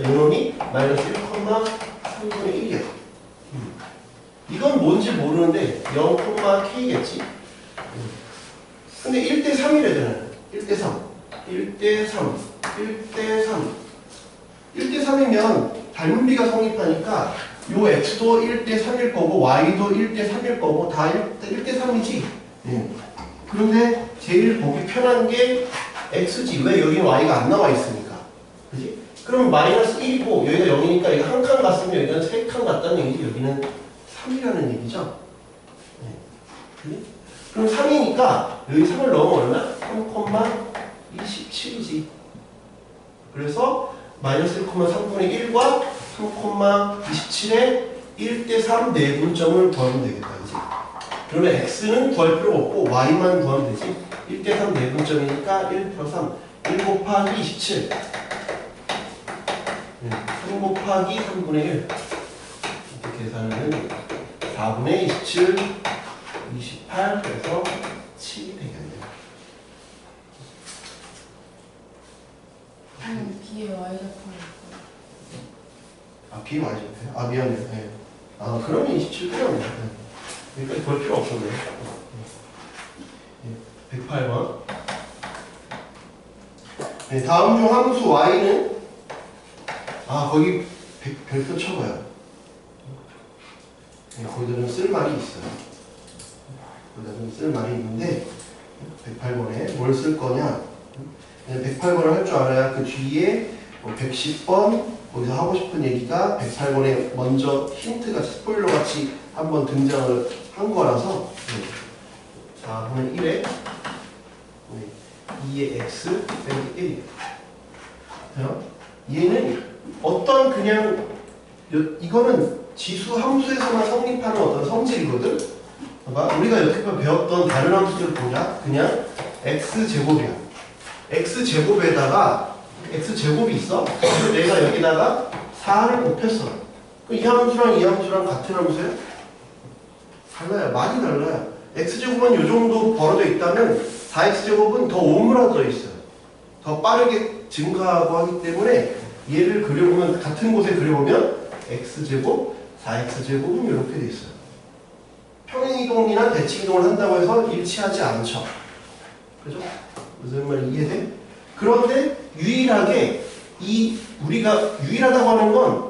[SPEAKER 1] 이놈이 마이너스 1,3분의 1이야. 이건 뭔지 모르는데 0,K겠지? 근데 1대 3이래잖아요. 1대 3. 1대 3. 1대 3. 1대 3이면 닮은비가 성립하니까 요 x도 1대 3일 거고 y도 1대 3일 거고 다 1대 3이지. 예. 그런데 제일 보기 편한 게 x지. 왜 여기는 y가 안 나와 있으니까. 그지? 그럼 마이너스 1이고 여기가 0이니까 여기 한 칸 갔으면 여기는 3칸 갔다는 얘기지. 여기는 3이라는 얘기죠. 예. 그지? 그럼 3이니까 여기 3을 넣으면 얼마? 3,27이지. 그래서 마이너스 1,3분의 1과 3,27의 1대 3 내분점을 구하면 되겠다. 이제. 그러면 x는 구할 필요가 없고 y만 구하면 되지. 1대 3 내분점이니까 1 플러스 3. 1 곱하기 27. 3 곱하기 3분의 1. 이렇게 계산하면 4분의 27, 28, 그래서 7이 되겠네요.
[SPEAKER 2] B의 Y좌표는
[SPEAKER 1] 아, B 맞아요. 아, 미안해요. 네. 아, 그러면 27 필요 없네. 여기까지 볼 필요 없었네. 네. 108번. 네, 다음 중 함수 y는 거기 별표 쳐봐요. 네, 거기다 좀 쓸 말이 있어요. 거기다 좀 쓸 말이 있는데 108번에 뭘 쓸 거냐? 108번을 할 줄 알아야 그 뒤에 110번 거기서 하고 싶은 얘기가 108번에 먼저 힌트같이 스포일러같이 한번 등장을 한 거라서 4분의 1에 2의 x 빼기 1이에요. 얘는 어떤 그냥 이거는 지수 함수에서만 성립하는 어떤 성질이거든. 봐봐. 우리가 여태까지 배웠던 다른 함수들 보자. 그냥 x제곱이야. x제곱에다가 x제곱이 있어. 그래서 내가 여기다가 4를 곱했어. 이 함수랑 이 함수랑 같은 함수야? 달라요. 많이 달라요. x제곱은 이 정도 벌어져 있다면 4x제곱은 더 오므라져 있어요. 더 빠르게 증가하고 하기 때문에 얘를 그려보면 같은 곳에 그려보면 x제곱, 4x제곱은 이렇게 돼 있어요. 평행 평행이동이나 대칭이동을 한다고 해서 일치하지 않죠. 그죠? 무슨 말 이해돼? 그런데 유일하게 우리가 유일하다고 하는 건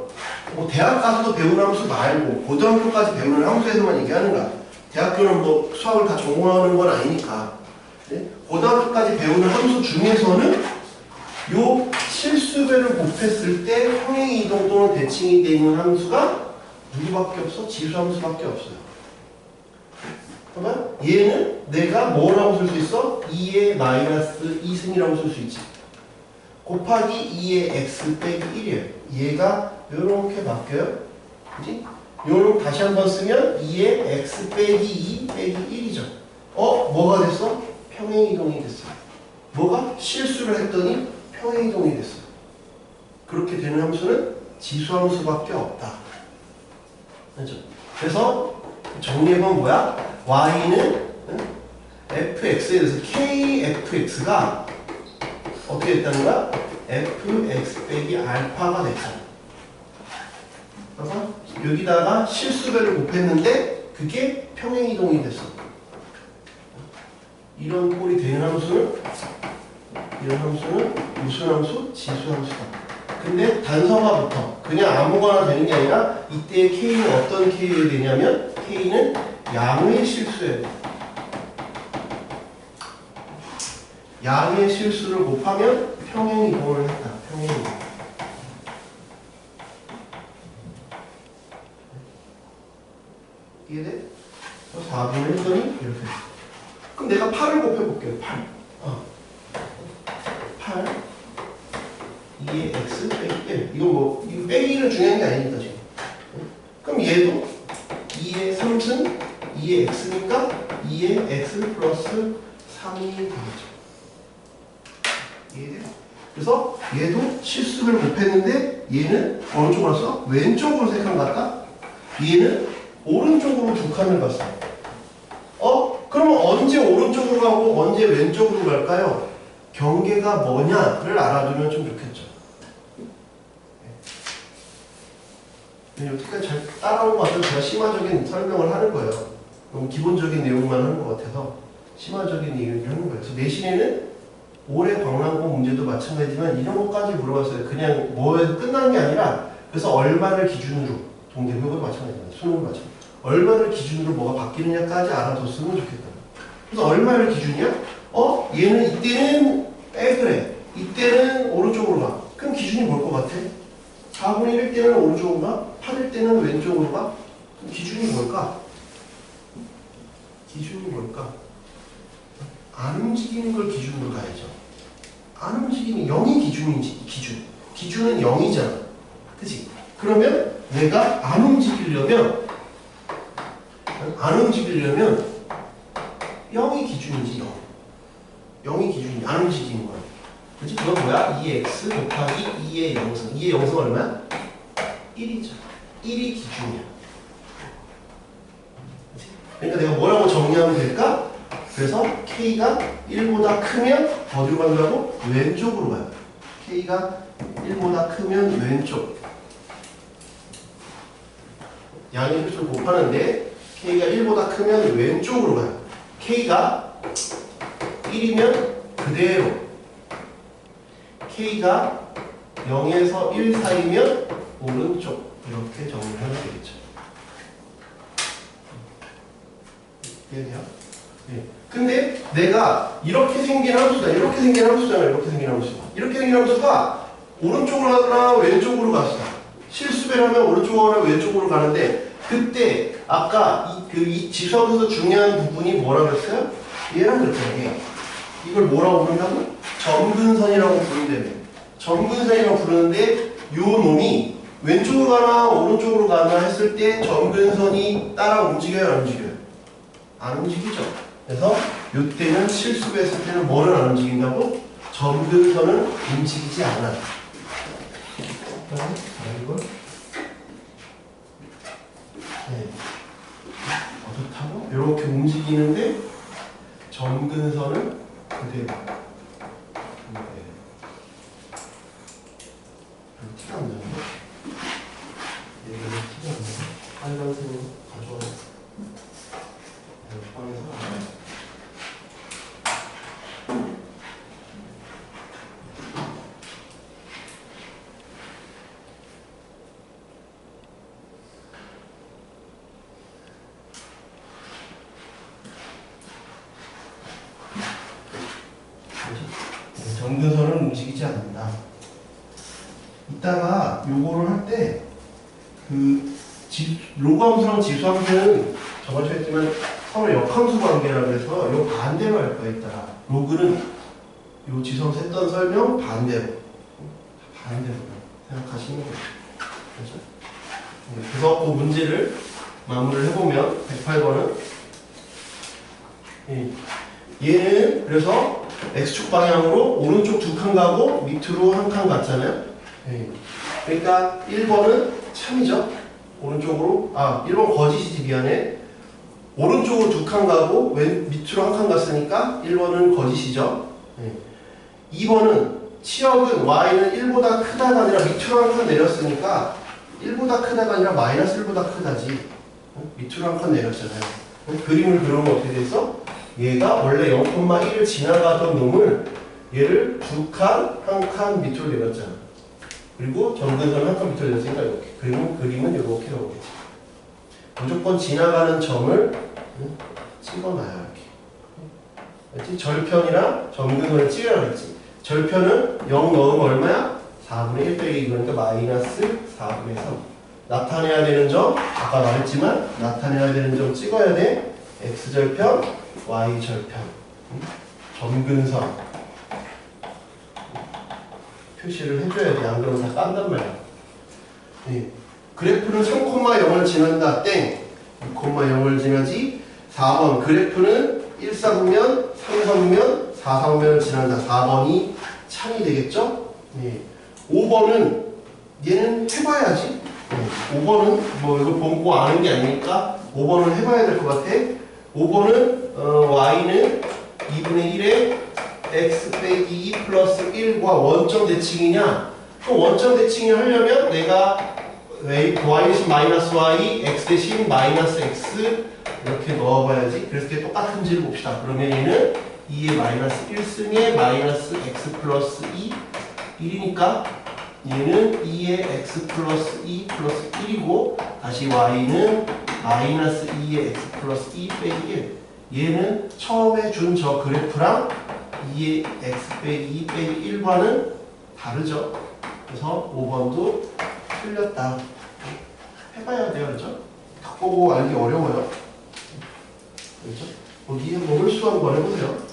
[SPEAKER 1] 뭐 대학 가서도 배우는 함수 말고 고등학교까지 배우는 함수에서만 얘기하는 거야. 대학교는 뭐 수학을 다 전공하는 건 아니니까. 네? 고등학교까지 배우는 함수 중에서는 요 실수배를 곱했을 때 평행이동 또는 대칭이 되는 함수가 누구밖에 없어? 지수함수밖에 없어요. 그러면 얘는 내가 뭐라고 쓸 수 있어? 2의 마이너스 2승이라고 쓸 수 있지. 곱하기 2의 x 빼기 1이에요. 얘가 요렇게 바뀌어요. 그지? 요런 다시 한번 쓰면 2의 x 빼기 2 빼기 1이죠. 뭐가 됐어? 평행이동이 됐어요. 뭐가? 실수를 했더니 평행이동이 됐어요. 그렇게 되는 함수는 지수함수밖에 없다. 그렇죠? 그래서 정리해보면 뭐야? y는 fx에 대해서 kfx가 어떻게 됐다는 거야? fx 빼기 알파가 됐잖아. 그래서 여기다가 실수배를 곱했는데 그게 평행이동이 됐어. 이런 꼴이 되는 함수는 무슨 함수? 지수함수다. 근데 단서가 붙어. 그냥 아무거나 되는 게 아니라 이때의 k는 어떤 k에 되냐면 k는 양의 실수에 양의 실수를 곱하면 평행이동을 했다. 평행이동. 이해돼? 4분의 1선이 이렇게. 그럼 내가 8을 곱해볼게요. 8. 8. 2의 x 빼기 1. 이거 빼기는 중요한 게 아니니까 지금. 그럼 얘도 2의 3승 2의 x니까 2의 x 플러스 3이 되겠죠. 이해돼? 그래서 얘도 실수를 곱했는데 얘는 어느 쪽으로 갔어? 왼쪽으로 3칸 갔다? 얘는 오른쪽으로 2칸을 갔어. 그러면 언제 오른쪽으로 가고 언제 왼쪽으로 갈까요? 경계가 뭐냐를 알아두면 좀 좋겠죠. 여태까지 잘 따라온 것 같아서 제가 심화적인 설명을 하는 거예요. 너무 기본적인 내용만 하는 것 같아서 심화적인 얘기를 하는 거예요. 그래서 내신에는 올해 광란고 문제도 마찬가지지만 이런 것까지 물어봤어요. 그냥 뭐에서 끝난 게 아니라 그래서 얼마를 기준으로 동대문도 마찬가지입니다. 수능도 마찬가지. 얼마를 기준으로 뭐가 바뀌느냐까지 알아뒀으면 좋겠다. 그래서 얼마를 기준이야? 얘는 이때는 그래. 이때는 오른쪽으로 가. 그럼 기준이 뭘 것 같아? 4분의 1일 때는 오른쪽으로 가? 8일 때는 왼쪽으로 가? 그럼 기준이 뭘까? 기준이 뭘까? 안 움직이는 걸 기준으로 가야죠. 안 움직이는 0이 기준이지. 기준은 0이잖아. 그치? 그러면 내가 안 움직이려면 0이 기준이지. 0이 기준이 안 움직이는 거야. 그치? 그건 뭐야? 2x 곱하기 2의 0승. 2의 0승 얼마야? 1이죠. 1이 기준이야. 그치? 그러니까 내가 뭐라고 정리하면 될까? 그래서 k가 1보다 크면 어디로 간다고? 왼쪽으로 가요. k가 1보다 크면 왼쪽. 양의 필수를 곱하는데 k가 1보다 크면 왼쪽으로 가요. k가 1이면 그대로. k가 0에서 1 사이면 오른쪽. 이렇게 정리를 하면 되겠죠. 이해돼요? 네. 근데 내가 이렇게 생긴 함수다. 이렇게 생긴 함수잖아. 이렇게 생긴 함수가. 이렇게 생긴 함수가 오른쪽으로 가거나 왼쪽으로 갔어. 실수배를 하면 오른쪽으로 가거나 왼쪽으로 가는데 그때 아까 이 지수함수에서 중요한 부분이 뭐라고 했어요? 얘랑 그랬잖아요. 이걸 뭐라고 부른다고? 점근선이라고 부른다며. 점근선이라고 부르는데 요 놈이 왼쪽으로 가나 오른쪽으로 가나 했을 때 점근선이 따라 움직여요? 안 움직여요? 안 움직이죠. 그래서 이때는 실수배 했을 때는 뭐를 안 움직인다고? 점근선은 움직이지 않아. 이걸 어떻다고? 이렇게 움직이는데 점근선은 그대로. 티가 안 나네. 얘가 티가 안 나네. 빨간색으로 가져와요. 요거를 할 때 그 로그 함수랑 지수 함수는 저번 주에 했지만 서로 역함수 관계라 그래서 요 반대로 할 거에 따라 로그는 요 지수 함수 했던 설명 반대로 생각하시면 돼요. 그래서 그 문제를 마무리를 해보면 108번은 얘는 그래서 X축 방향으로 오른쪽 2칸 가고 밑으로 1칸 갔잖아요. 그러니까 1번은 참이죠. 오른쪽으로 1번 거짓이지 미안해. 오른쪽으로 2칸 가고 밑으로 1칸 갔으니까 1번은 거짓이죠. 2번은 치역은 y는 1보다 크다가 아니라 밑으로 1칸 내렸으니까 1보다 크다가 아니라 마이너스 1보다 크다지. 밑으로 1칸 내렸잖아요. 그림을 그려보면 어떻게 됐어? 얘가 원래 0,1을 지나가던 놈을 얘를 2칸, 1칸 밑으로 내렸잖아. 그리고 점근선 1칸 밑으로 내렸으니까 이렇게. 그림은 이렇게 나오겠지. 무조건 지나가는 점을 찍어놔요. 이렇게. 절편이랑 점근선을 찍으라 그랬지. 절편은 0 넣으면 얼마야? 4분의 1 빼기 2, 그러니까 마이너스 4분의 3. 나타내야 되는 점, 아까 말했지만 나타내야 되는 점 찍어야 돼. x절편, y절편. 점근선. 표시를 해줘야 돼. 안 그러면 다 깐단 말이야. 그래프는 3,0을 지난다. 땡. 2,0을 지나지. 4번. 그래프는 1사분면, 3사분면, 4사분면을 지난다. 4번이 참이 되겠죠? 5번은 얘는 해봐야지. 5번은 뭐 이거 보고 아는 게 아니니까 5번은 해봐야 될 것 같아. 5번은 y는 2분의 1에 x 빼기 2 플러스 1과 원점 대칭이냐? 그럼 원점 대칭을 하려면 내가 y 대신 마이너스 y, x 대신 마이너스 x 이렇게 넣어봐야지. 그래서 이게 똑같은지를 봅시다. 그러면 얘는 2의 마이너스 1승에 마이너스 x 플러스 2 1이니까 얘는 2의 x 플러스 2 플러스 1이고 다시 y는 마이너스 2의 x 플러스 2 빼기 1. 얘는 처음에 준 저 그래프랑 2의 x 빼기 2 빼기 1과는 다르죠. 그래서 5번도 틀렸다. 해봐야 돼요. 그렇죠? 딱 보고 알기 어려워요. 그렇죠? 거기에 뭐 홀수 한번 해보세요.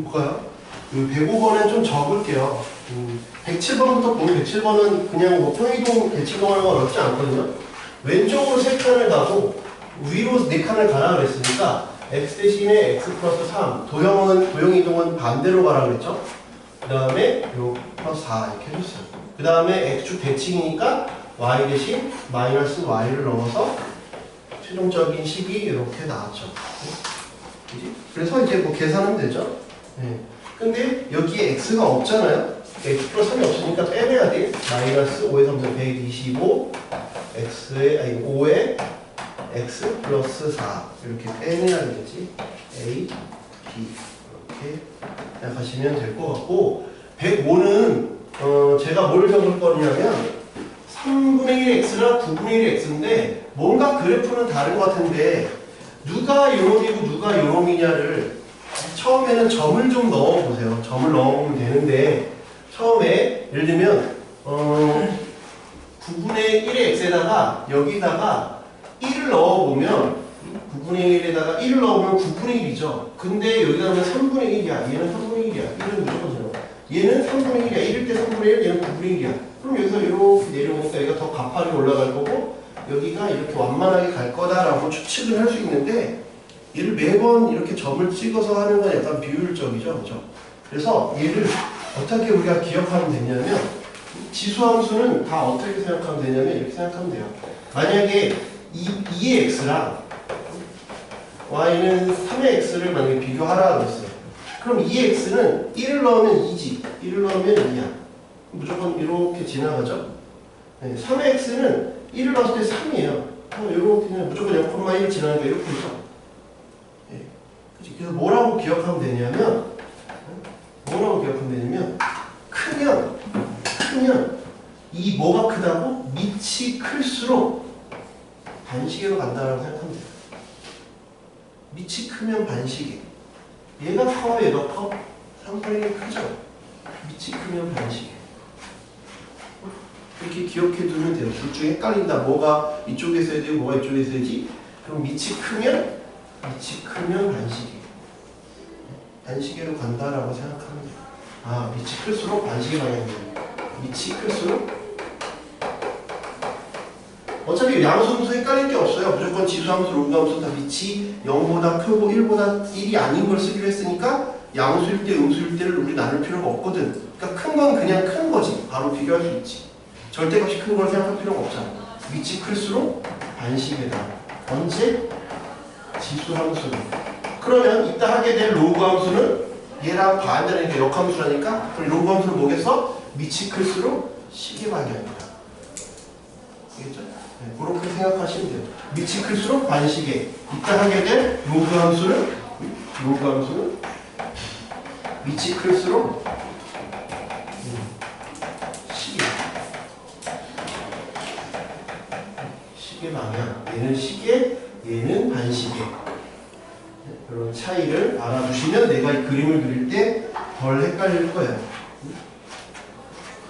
[SPEAKER 1] 뭐가요? 105번은 좀 적을게요. 107번부터 보면 107번은 그냥 뭐 평이동 대칭동하는 건 어렵지 않거든요. 왼쪽으로 3칸을 가고 위로 4칸을 가라 그랬으니까 x 대신에 x 플러스 3 도형 이동은 반대로 가라 그랬죠. 그 다음에 요 플러스 4 이렇게 해줬어요. 그 다음에 x축 대칭이니까 y 대신 마이너스 y를 넣어서 최종적인 식이 이렇게 나왔죠. 그치? 그래서 이제 뭐 계산하면 되죠. 네. 근데 여기에 x가 없잖아요. x 플러스 3이 없으니까 빼내야 돼. 마이너스 5에 3은 125 5에 x 플러스 4 이렇게 빼내야 되겠지. a, b 이렇게 생각하시면 될 것 같고 105는 제가 뭘 적을 거냐면 3분의 1 x랑 9분의 1 x인데 뭔가 그래프는 다른 것 같은데 누가 요놈이고 누가 요놈이냐를 처음에는 점을 좀 넣어보세요. 점을 넣어보면 되는데 처음에 예를 들면 9분의 1의 x에다가 여기다가 1을 넣어보면 9분의 1에다가 1을 넣으면 9분의 1이죠. 근데 여기다 넣으면 3분의 1이야. 얘는 3분의 1이야. 1은 무조건 제로. 얘는 3분의 1이야. 1일 때 3분의 1, 얘는 9분의 1이야. 그럼 여기서 이렇게 내려오니까 얘가 더 가파르게 올라갈 거고 여기가 이렇게 완만하게 갈 거다라고 추측을 할 수 있는데 얘를 매번 이렇게 점을 찍어서 하는 건 약간 비효율적이죠. 그죠? 그래서 얘를 어떻게 우리가 기억하면 되냐면 지수함수는 다 어떻게 생각하면 되냐면 이렇게 생각하면 돼요. 만약에 2의 x랑 y는 3의 x를 만약에 비교하라 그랬어요. 그럼 2의 x는 1을 넣으면 2지 1을 넣으면 2야. 무조건 이렇게 지나가죠. 네, 3의 x는 1을 넣었을 때 3이에요. 이렇게 그냥 무조건 0,1 지나니까 이렇게 되죠. 네. 그래서 뭐라고 기억하면 되냐면 크면 이 뭐가 크다고? 밑이 클수록 반시계로 간다라고 생각하면 돼요. 밑이 크면 반시계. 얘가 커, 얘가 커? 3분의 1이 크죠? 밑이 크면 반시계. 이렇게 기억해 두면 돼요. 둘 중에 헷갈린다. 뭐가 이쪽에 써야 되고 뭐가 이쪽에 써야지? 그럼 밑이 크면 반시계. 반시계로 간다라고 생각하면 돼요. 아, 밑이 클수록 반시계 방향이에요. 밑이 클수록 어차피 양수함수 헷갈릴 게 없어요. 무조건 지수함수, 로그함수 다 밑이 0보다 크고 1보다 1이 아닌 걸 쓰기로 했으니까 양수일 때, 음수일 때를 우리 나눌 필요가 없거든. 그러니까 큰 건 그냥 큰 거지. 바로 비교할 수 있지. 절대값이 큰 걸 생각할 필요가 없잖아. 밑이 클수록 반시계다. 언제? 지수함수는. 그러면 이따 하게 될 로그함수는 얘랑 반대라니까 역함수라니까 그럼 로그함수는 뭐겠어? 밑이 클수록 시계 방향이다. 알겠죠? 네, 그렇게 생각하시면 돼요. 밑이 클수록 반시계. 이따 하게 될 로그함수는 밑이 클수록 시계 방향. 얘는 시계, 얘는 반시계. 그런 차이를 알아두시면 내가 이 그림을 그릴 때 덜 헷갈릴 거예요.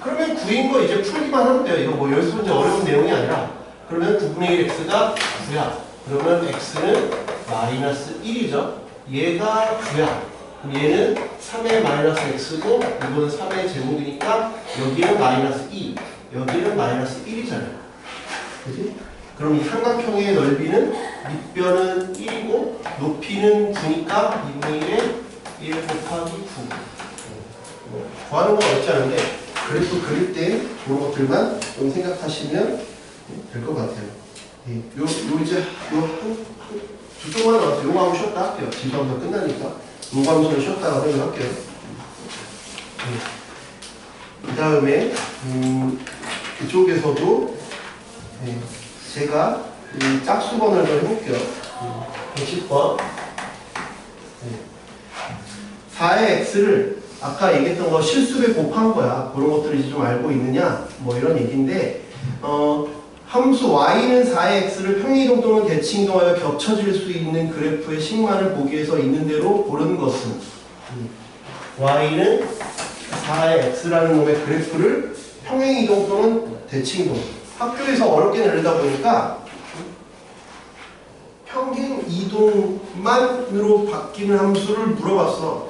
[SPEAKER 1] 그러면 구인 거 이제 풀기만 하면 돼요. 이거 뭐 여기서 이제 어려운 내용이 아니라 그러면 9분의 1 x가 9야. 그러면 x는 마이너스 1이죠. 얘가 9야. 그럼 얘는 3의 마이너스 x고 이거는 3의 제곱이니까 여기는 마이너스 2, 여기는 마이너스 1이잖아요. 그지? 그럼 이 삼각형의 넓이는 밑변은 1이고 높이는 9니까 2분의 1에 1 곱하기 9. 구하는 건 어렵지 않은데 그래프 그릴 때 그런 것들만 좀 생각하시면 될 것 같아요. 요 이제 두 쪽만 나와서 요거 하고 쉬었다 할게요. 지수함수 끝나니까 요거 함수는 쉬었다가 생각할게요. 그 다음에 이쪽에서도 제가 이 짝수번을 좀 해볼게요. 110번. 4의 x를 아까 얘기했던 거 실수배 곱한 거야. 그런 것들을 이제 좀 알고 있느냐? 뭐 이런 얘기인데, 함수 y는 4의 x를 평행이동 또는 대칭이동하여 겹쳐질 수 있는 그래프의 식만을 보기 위해서 있는 대로 고른 것은 y는 4의 x라는 놈의 그래프를 평행이동 또는 대칭이동. 학교에서 어렵게 내려다 보니까 평행 이동만으로 바뀌는 함수를 물어봤어.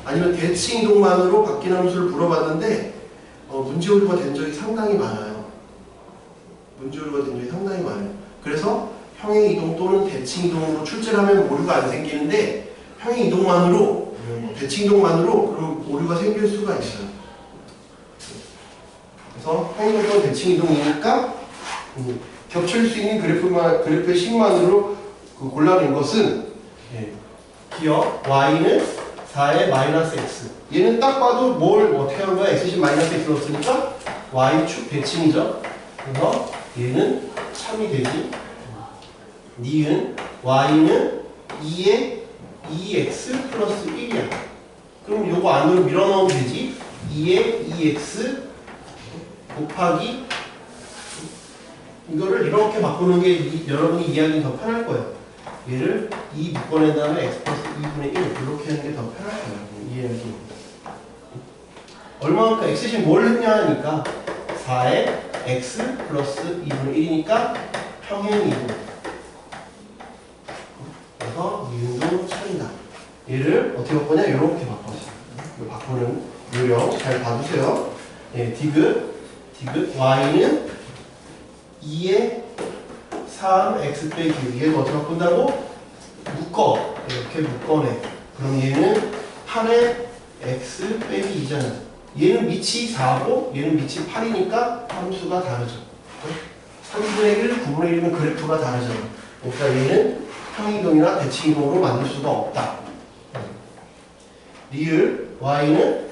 [SPEAKER 1] 아니면 대칭 이동만으로 바뀌는 함수를 물어봤는데 문제 오류가 된 적이 상당히 많아요. 문제 오류가 된 적이 상당히 많아요. 그래서 평행 이동 또는 대칭 이동으로 출제를 하면 오류가 안 생기는데 평행 이동만으로 대칭 이동만으로 그럼 오류가 생길 수가 있어요. 그래서 평행 이동 대칭 이동이니까 겹칠 수 있는 그래프의 식만으로 골라낸 것은 기억 y는 4의 마이너스 x. 얘는 딱 봐도 뭘 어떻게 한 거야? x신 마이너스 x 넣었으니까 y축 대칭이죠. 그래서 얘는 참이 되지. 니은 y는 2의 2x 플러스 1이야. 그럼 요거 안으로 밀어넣으면 되지. 2의 2x 곱하기 이거를 이렇게 바꾸는 게 여러분이 이해하기 더 편할 거예요. 얘를 2 묶어낸 다음에 x 플러스 2분의 1 이렇게 하는 게 더 편할 거예요. 이해하기. 얼마만큼 x신 뭘 했냐 하니까 4의 x 플러스 2분의 1이니까 평행 이동. 그래서 니은도 차이다. 얘를 어떻게 바꾸냐? 이렇게 바꿔주세요. 바꾸는 요령 잘 봐주세요. 디귿 y는 2의 3x 빼기 얘를 어떻게 바꾼다고? 묶어. 이렇게 묶어내. 그럼 얘는 8의 x 빼기 2잖아. 얘는 밑이 4고 얘는 밑이 8이니까 함수가 다르죠. 3분의 1, 9분의 1이면 그래프가 다르잖아. 그러니까 얘는 평이동이나 대칭이동으로 만들 수가 없다. 리을 y는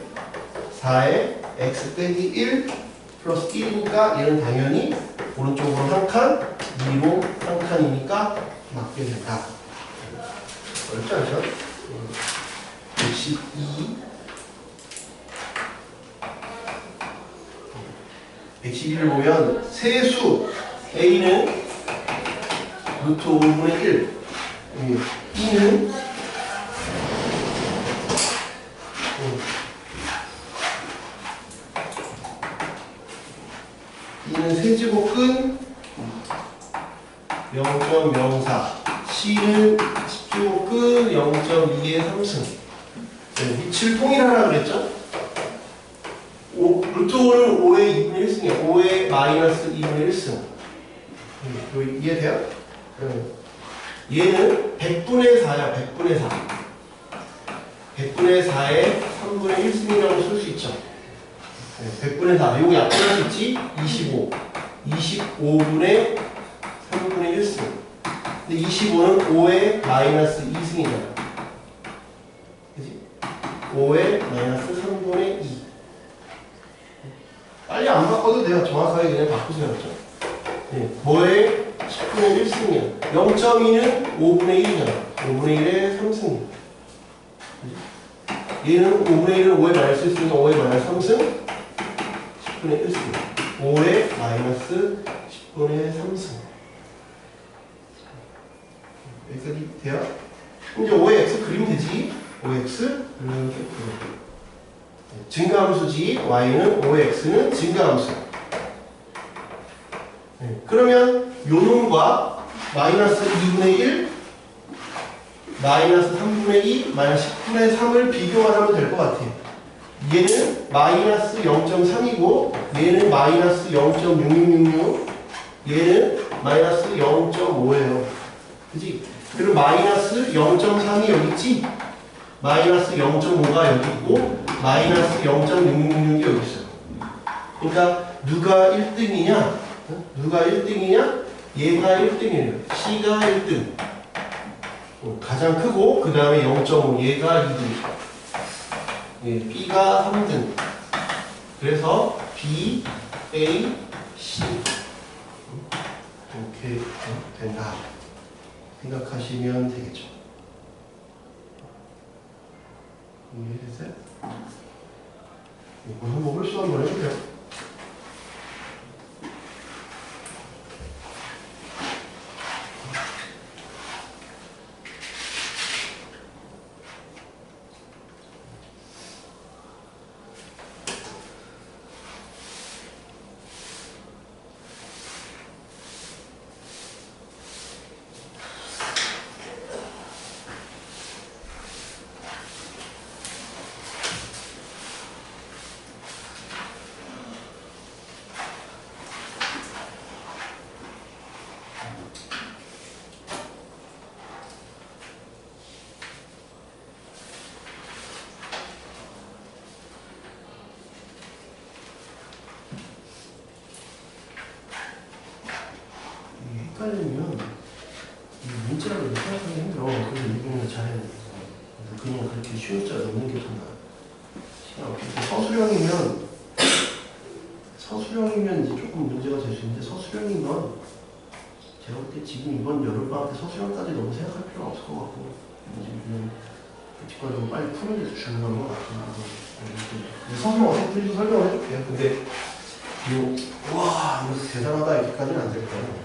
[SPEAKER 1] 4의 x 빼기 1 플러스 1이니까 얘는 당연히 오른쪽으로 한 칸, 위로 한 칸이니까 맞게 된다. 어렵지 않죠? 112를 보면 세수 a는 루트 5분의 1, b는 b는 세제곱근 0.04, c는 10제곱근 0.2의 3승. 위치를 통일하라 그랬죠? 루트 5는 5의 2분의 1승이에요. 5의 마이너스 2분의 1승. 이해돼요? 얘는 100분의 4야. 100분의 4. 100분의 4의 3분의 1승이라고 쓸 수 있죠. 100분의 4. 요거 약분할 수 있지? 25. 25분의 3분의 1승. 근데 25는 5의 마이너스 2승이잖아. 그치? 5의 마이너스 3분의 2. 빨리 안 바꿔도 돼요. 정확하게 그냥 바꾸세요. 그렇죠? 뭐의 10분의 1승이야. 0.2는 5분의 1이잖아. 5분의 1의 3승이야. 얘는 5분의 1은 5의 마이너스 1승이니까 5의 마이너스 3승 10분의 1승. 5의 마이너스 10분의 3승. 여기까지 돼요? 이제 5의 x 그리면 되지. 5의 x 이렇게 그려. 증가함수지. y는 5x는 증가함수. 그러면 요놈과 마이너스 2분의 1, 마이너스 3분의 2, 마이너스 10분의 3을 비교만 하면 될 것 같아요. 얘는 마이너스 0.3이고 얘는 마이너스 0.6666, 얘는 마이너스 0.5예요. 그치? 그리고 마이너스 0.3이 여기 있지? 마이너스 0.5가 여기 있고 마이너스 0.666이 여기 있어요. 그러니까 누가 1등이냐? 누가 1등이냐? 얘가 1등이에요. C가 1등. 가장 크고 그 다음에 0.5 얘가 2등. B가 3등. 그래서 B, A, C 이렇게 된다. 생각하시면 되겠죠. 이해됐어요? 이거 한번 홀수 한번 해볼게요. 일자로 생각하기 힘들어. 그래서 일본을 잘해야 돼. 그냥 그렇게 쉬운 자 넣는 게 더 나아. 시간 없겠지. 서술형이면 이제 조금 문제가 될 수 있는데, 서술형이면 제가 볼 때 지금 이번 여름방학 때 서술형까지 너무 생각할 필요는 없을 것 같고, 이제 그냥 직관적으로 빨리 푸는 게 더 중요한 것 같아요. 서술형 어떻게 풀리지 설명을 해줄게요. 근데 와 이거 대단하다 이렇게까지는 안 될 거예요.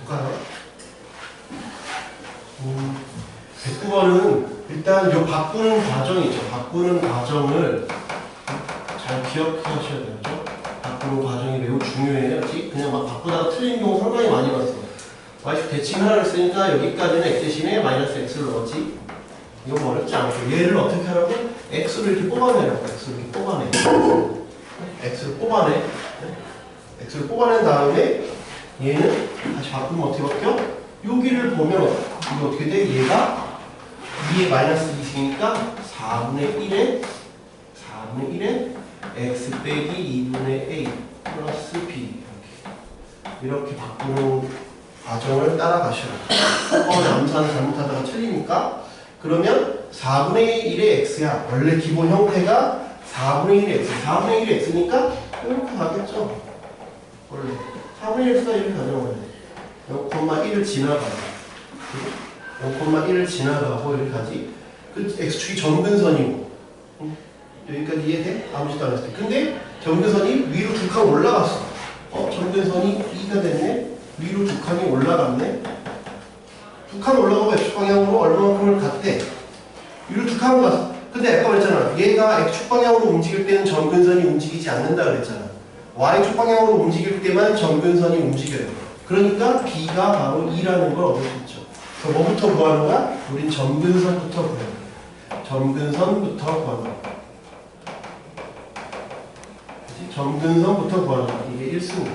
[SPEAKER 1] 볼까요? 109번은 일단 이 바꾸는 과정이죠. 바꾸는 과정을 잘 기억하셔야 되죠. 바꾸는 과정이 매우 중요해요. 그냥 막 바꾸다가 틀린 경우 상당히 많이 봤어요. y축 대칭하라고 했으니까 여기까지는 x 대신에 마이너스 x를 넣었지. 이건 뭐 어렵지 않고 얘를 어떻게 하라고? x를 이렇게 뽑아내라고. x를 이렇게 뽑아내. x를 뽑아내. x를 뽑아낸 다음에 얘는 다시 바꾸면 어떻게 바뀌어? 여기를 보면 이게 어떻게 돼? 얘가 2에 마이너스 2승이니까 4분의 1에 x 빼기 2분의 a 플러스 b 이렇게 바꾸는 과정을 따라가셔야 돼요. 한번에 암산을 잘못하다가 틀리니까 그러면 4분의 1의 x야. 원래 기본 형태가 4분의 1의 x 4분의 1의 x니까 이렇게 가겠죠. 원래 4분의 1가 이렇게 가져가야 돼. 0,1을 지나가고 0,1을 지나가고 이렇게 가지. 그 x축이 점근선이고 여기까지 이해돼? 아무 짓도 안 했을 때. 근데 점근선이 위로 두 칸 올라갔어. 점근선이 2가 됐네? 위로 두 칸이 올라갔네? 두 칸 올라가고 x축 방향으로 얼마만큼을 갔대? 위로 두 칸을 갔어. 근데 아까 말했잖아. 얘가 x축 방향으로 움직일 때는 점근선이 움직이지 않는다 그랬잖아. y축 방향으로 움직일 때만 점근선이 움직여요. 그러니까 b가 바로 2라는 걸 얻을 수 있죠. 그래서 뭐부터 구하는 거야? 우린 점근선부터 구하는 거야. 점근선부터 구하는 거야. 점근선부터 구하는 거야. 이게 1순위야.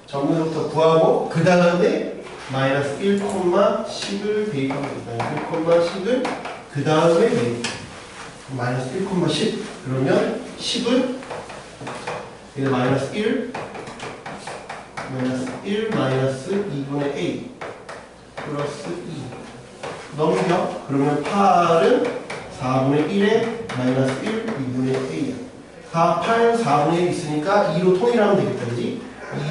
[SPEAKER 1] 점근선부터 구하고 그 다음에 마이너스 1,10을 대입하면 된다. 1,10을 그 다음에 대입. 마이너스 1,10 그러면 10을 이게 마이너스 1 마이너스 2분의 a 플러스 2 넘겨. 그러면 8은 4분의 1에 마이너스 1 2분의 a야. 다 8, 4분의 1 있으니까 2로 통일하면 되겠다. 그지?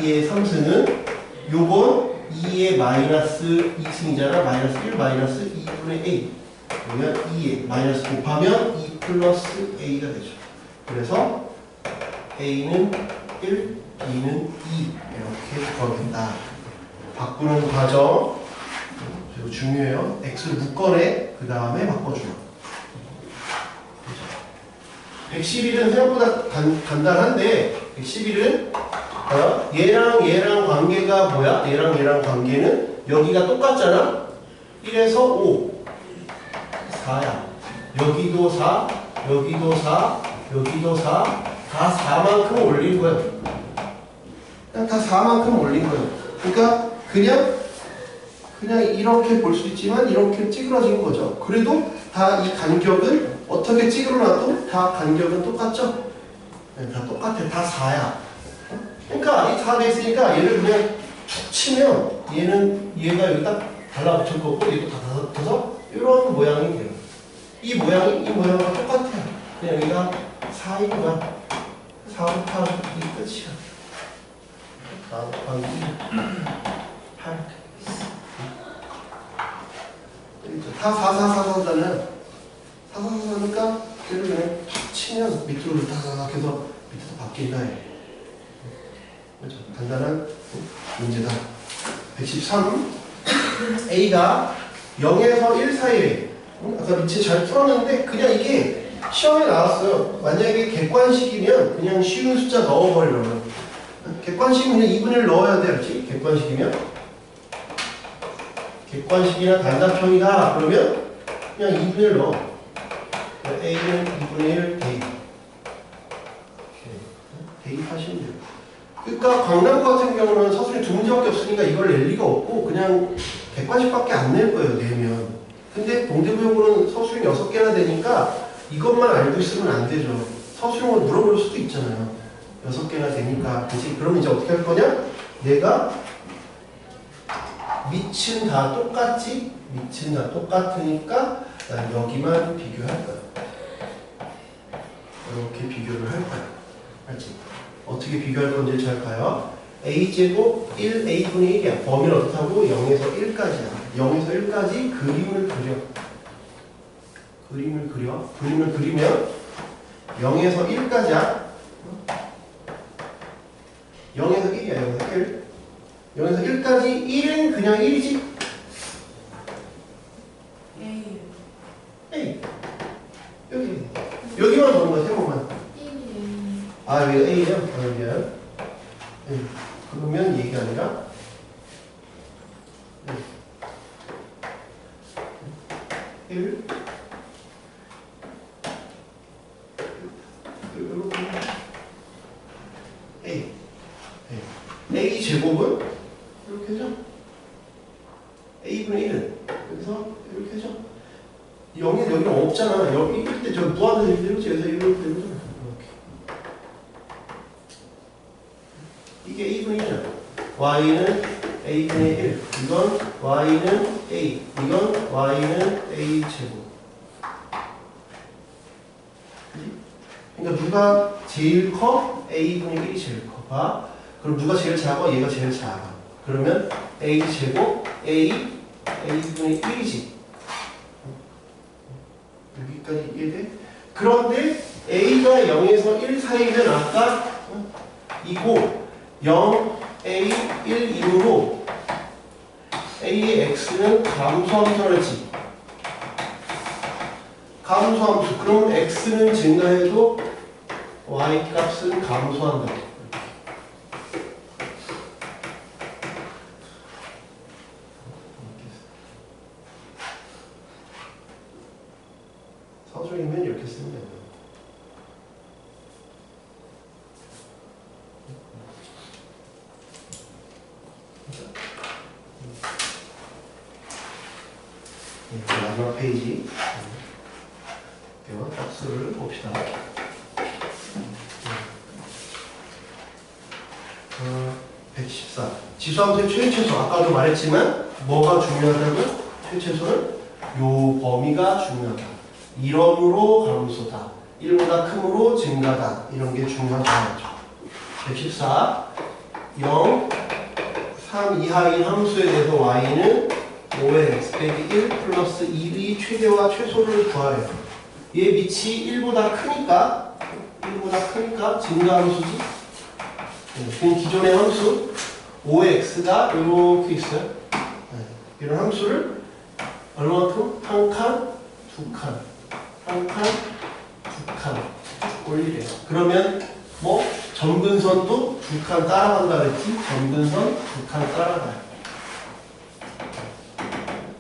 [SPEAKER 1] 2의 3승은 요건 2의 마이너스 2승이잖아. 마이너스 1 마이너스 2분의 A. 그러면 2에 마이너스 곱하면 2 플러스 A가 되죠. 그래서 A는 1, B는 2 이렇게 구하겠다. 바꾸는 과정 그리고 중요해요. X를 묶어내 그 다음에 바꿔주고. 111은 생각보다 간단한데 111은 얘랑 관계가 뭐야? 얘랑 관계는 여기가 똑같잖아. 1에서 5 4야. 여기도 4 여기도 4 여기도 4 다 4만큼 올린 거야. 그냥 다 4만큼 올린 거야. 그러니까 그냥 이렇게 볼 수 있지만 이렇게 찌그러진 거죠. 그래도 다 이 간격은 어떻게 찌그러놔도 다 간격은 똑같죠? 네, 다 똑같아. 다 4야. 그러니까 이 4가 있으니까 얘를 그냥 툭 치면 얘가 여기 딱 달라붙을 거고 얘도 다 붙어서 이런 모양이 돼요. 이 모양과 똑같아요. 그냥 여기가 4인 거야. 4 곱하기 끝이야. 4 곱하기 8. 다 4잖아요. 4니까 얘를 그냥 툭 치면 밑으로 다다닥 해서 밑에서 바뀐다. 그렇죠. 간단한 문제다. 113. A가 0에서 1 사이에 아까 밑에 잘 풀었는데 그냥 이게 시험에 나왔어요. 만약에 객관식이면 그냥 쉬운 숫자 넣어버리려면 객관식이면 그냥 2분의 1 넣어야 돼. 그렇지? 객관식이나 단답형이다. 그러면 그냥 2분의 1 넣어. A는 2분의 1 대입하시면 돼요. 그러니까 강남구 같은 경우는 서술이 두 문제밖에 없으니까 이걸 낼 리가 없고 그냥 객관식밖에 안 낼 거예요. 내면. 근데 동대구용으로는 서술이 6개나 되니까 이것만 알고 있으면 안 되죠. 서술용을 물어볼 수도 있잖아요. 6개나 되니까. 그치? 그럼 이제 어떻게 할 거냐? 내가 밑은 다 똑같지? 밑은 다 똑같으니까 난 여기만 비교할 거야. 이렇게 비교를 할 거야. 알지? 어떻게 비교할 건지 잘 봐요. A제곱 1, A분의 1이야. 범위는 어떻다고? 0에서 1까지야. 0에서 1까지 그림을 그려. 그림을 그리면 0에서 1까지야. 0에서 1이야. 0에서 1. 0에서 1까지 1은 그냥 1이지? A. 여기만 보는 거야. 세모만. 아, 여기가 A죠? 여기야. 그러면 얘가 아니라 1 A 제곱은 이렇게 하죠. A분의 1은 여기서 이렇게 하죠. 0이 여기는 없잖아. 여기 이럴 때 저 무한대로 이렇게 해서 이렇게 되잖아. 이게 A분의 1이잖아. Y는 A분의 1. 이건 Y는 A. 이건 Y는 A 제곱. 그러니까 누가 제일 커? A분의 1이 제일 커. 봐. 그럼 누가 제일 작아? 얘가 제일 작아. 그러면 A 제곱 A분의 1이지. 여기까지 이해돼? 그런데 A가 0에서 1 사이면 아까 이고 0, A, 1 이후로 A의 X는 감소함수 그랬지. 감소함수. 그러면 X는 증가해도 Y 값은 감소한다. 서술이면 이렇게 쓰면 돼요. 마지막 페이지. 박수를 봅시다. 114. 지수함수의 최최소. 아까도 말했지만 뭐가 중요하다고? 최최소는 요 범위가 중요하다. 1원으로 감소다. 1보다 크므로 증가다. 이런 게 중요하죠. 114. 0, 3 이하인 함수에 대해서 y는 5의 x 빼기 1 플러스 1이 최대와 최소를 구하래요. 얘 밑이 1보다 크니까 증가함수지. 그럼 기존의 함수 5의 x가 이렇게 있어요. 이런 함수를 얼마만큼? 한 칸, 두 칸, 한 칸, 두 칸 올리래요. 그러면 뭐 점근선도 두 칸 따라간다 그랬지? 점근선 두 칸 따라가요.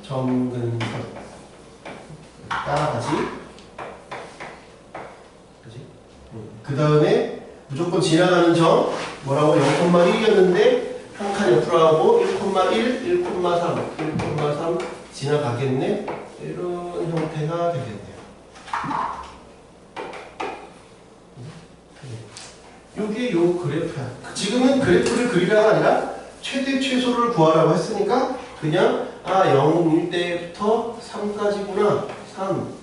[SPEAKER 1] 점근선 따라가지. 그지? 그 다음에 무조건 지나가는 점 뭐라고 0,1이었는데 한 칸 옆으로 하고 1,1, 1,3, 1,3 지나가겠네. 이런 형태가 되겠네요. 요게 요 그래프야. 지금은 그래프를 그리라가 아니라 최대 최소를 구하라고 했으니까 그냥 0일 때부터 3까지구나. 3,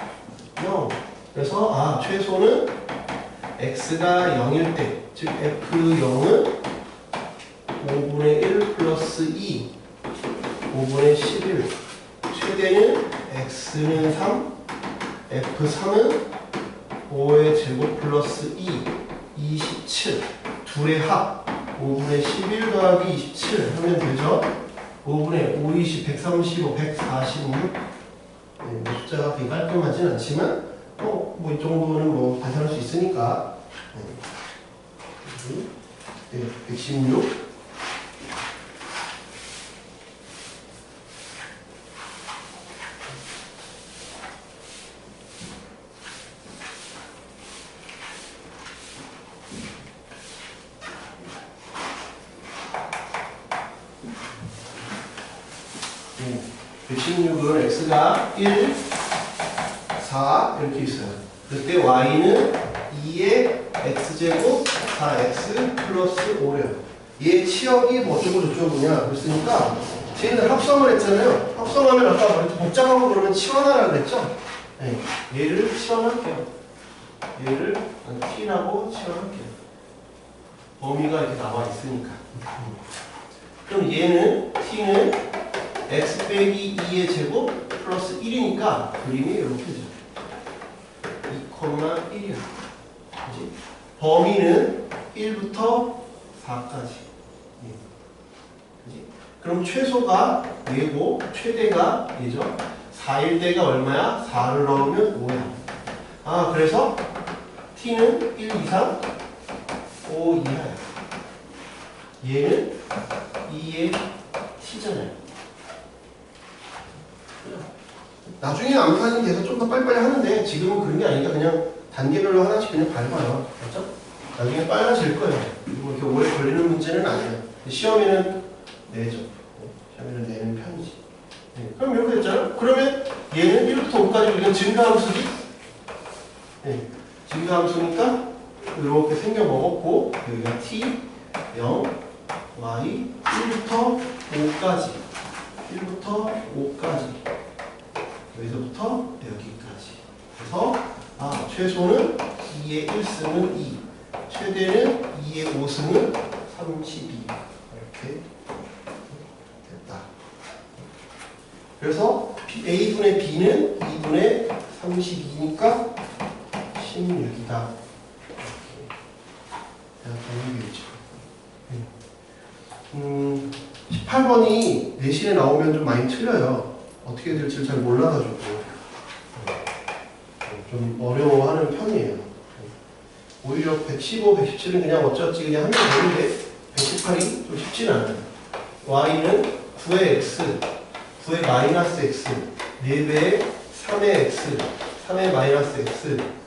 [SPEAKER 1] 0. 그래서 최소는 x가 0일 때, 즉 f0은 5분의 1 플러스 2, 5분의 11. 최대는 x는 3, f3은 5의 제곱 플러스 2, 27. 둘의 합 5분의 11 더하기 27 하면 되죠. 5분의 5, 20, 135, 146. 숫자가 그렇게 깔끔하진 않지만 뭐 이 정도는 뭐 계산할 수 있으니까. 116. 네, 116은 x가 1, 4 이렇게 있어요. 그때 y는 2의 x제곱 4x 플러스 5래요. 얘 치역이 뭐 어쩌고 저쩌고냐 그랬으니까 쟤는 합성을 했잖아요. 합성하면 아까 말했죠. 복잡하고 그러면 치환하라 그랬죠. 네, 얘를 치환할게요. 얘를 t라고 치환할게요. 범위가 이렇게 나와 있으니까. 그럼 얘는 t는 x 빼기 2의 제곱 플러스 1이니까 그림이 이렇게 되죠. 2,1이야. 그치? 범위는 1부터 4까지. 그치? 그럼 최소가 얘고 최대가 얘죠. 4일 때가 얼마야? 4를 넣으면 5야. 그래서 t는 1 이상 5 이하야. 얘는 2의 t잖아요. 나중에 암산이 돼서 좀 더 빨리빨리 하는데 지금은 그런 게 아니니까 그냥 단계별로 하나씩 그냥 밟아요. 그렇죠? 나중에 빨라질 거예요. 뭐 이렇게 오래 걸리는 문제는 아니에요. 시험에는 내죠. 시험에는 내는 편이지. 네. 그럼 이렇게 됐잖아. 그러면 얘는 1부터 5까지 우리가 증가함수지? 네. 증가함수니까 이렇게 생겨 먹었고 여기가 t, 0, y, 1부터 5까지 1부터 5까지 여기서부터 여기까지. 그래서 최소는 2의 1승은 2, 최대는 2의 5승은 32. 이렇게 됐다. 그래서 a분의 b는 2분의 32니까 16이다. 이렇게 18번이 내신에 나오면 좀 많이 틀려요. 어떻게 될지 잘 몰라가지고 좀 어려워하는 편이에요. 오히려 115, 117은 그냥 어쩌지 그냥 하면 되는데 118이 좀 쉽지는 않아요. y는 9의 x, 9의 마이너스 x, 4배의 3의 x, 3의 마이너스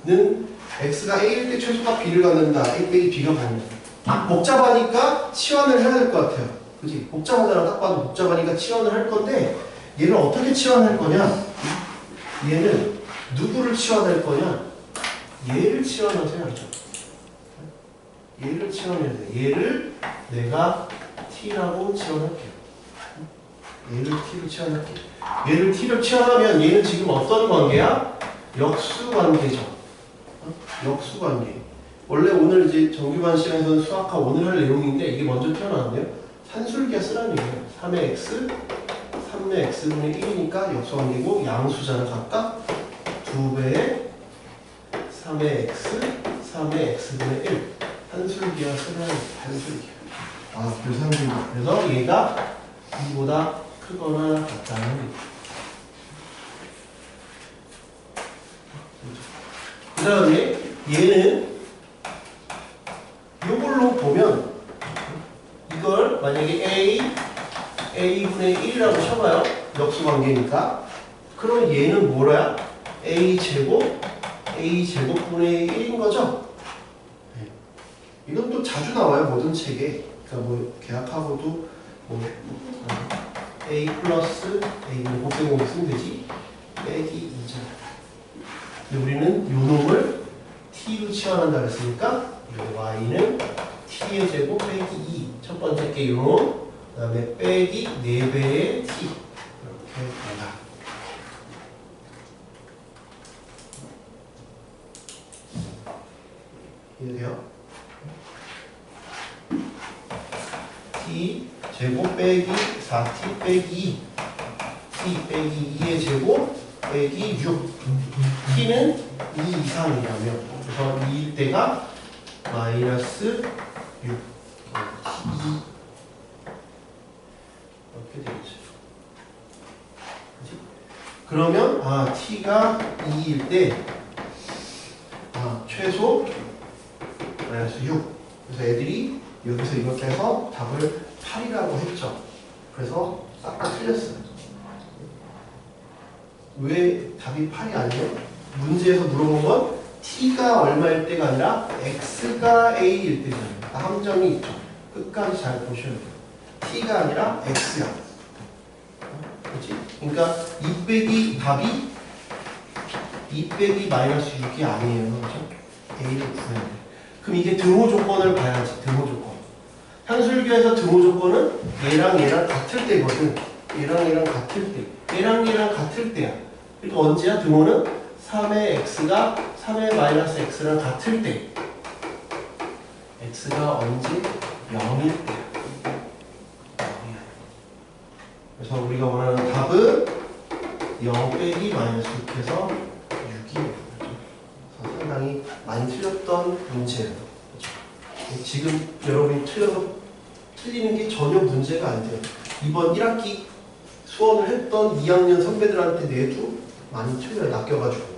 [SPEAKER 1] x는 x가 a일 때 최소가 b를 갖는다. a 빼기 b가 갖는다. 복잡하니까 치환을 해야 될 것 같아요. 그치? 복잡하잖아. 딱 봐도 복잡하니까 치환을 할 건데 얘를 어떻게 치환할 거냐? 얘는 누구를 치환할 거냐? 얘를 치환하세요. 얘를 치환해야 돼. 얘를 내가 t라고 치환할게요. 얘를 t로 치환할게요. 얘를 t로 치환하면 얘는 지금 어떤 관계야? 역수 관계죠. 역수관계. 원래 오늘 이제 정규반 시간에서는 수학과 오늘 할 내용인데 이게 먼저 튀어나왔네요. 산술기하 쓰라는 얘기예요. 3의 x, 3의 x분의 1이니까 역수관계고 양수잖아. 각각 2배의 3의 x, 3의 x분의 1. 산술기하 쓰라는 얘기예요. 산술기하. 아, 교산술기하. 그래서 얘가 2보다 크거나 같다는 얘기예요. 그 다음에 얘는 이걸로 보면 이걸 만약에 a분의 1이라고 쳐봐요. 역수관계니까. 그럼 얘는 뭐야? a제곱분의 1인 거죠? 네. 이건 또 자주 나와요. 모든 책에. 그러니까 뭐 계약하고도 뭐 a 플러스 a분의 곱셈 쓰면 되지. 빼기 2잖아. 우리는 요 놈을 t로 치환한다 그랬으니까 y는 t의 제곱 빼기 2. 첫 번째 게 요 놈, 그 다음에 빼기 4배의 t. 이렇게 간다. 이해돼요? t 제곱 빼기 4t 빼기 2. t 빼기 2의 제곱 빼기 6. t는 2 이상이라면 그래서 2일 때가 마이너스 6. 2 이렇게 되겠죠. 그치? 그러면 t가 2일 때 최소 마이너스 6. 그래서 애들이 여기서 이렇게 해서 답을 8이라고 했죠. 그래서 싹 다 틀렸어요. 왜 답이 8이 아니에요? 문제에서 물어본 건 t가 얼마일 때가 아니라 x가 a일 때잖아요. 함정이 있죠. 끝까지 잘 보셔야 돼요. t가 아니라 x야. 그렇지? 그러니까 2 빼기 답이 2 빼기 마이너스 6이 아니에요. 그렇죠? a를 구해야 돼. 그럼 이게 등호 조건을 봐야지. 등호 조건. 산술기에서 등호 조건은 얘랑 얘랑 같을 때거든. 얘랑 얘랑 같을 때. 얘랑 얘랑 같을 때야. 그러니까 언제야? 등호는 3의 x가 3의 마이너스 x랑 같을 때. x가 언제? 0일 때야. 그래서 우리가 원하는 답은 0 빼기 마이너스 6해서 6이에요. 그래서 상당히 많이 틀렸던 문제예요. 그렇죠? 지금 여러분이 틀리는 게 전혀 문제가 아니에요. 이번 1학기 수원을 했던 2학년 선배들한테 내도 많이 틀려요. 낚여가지고.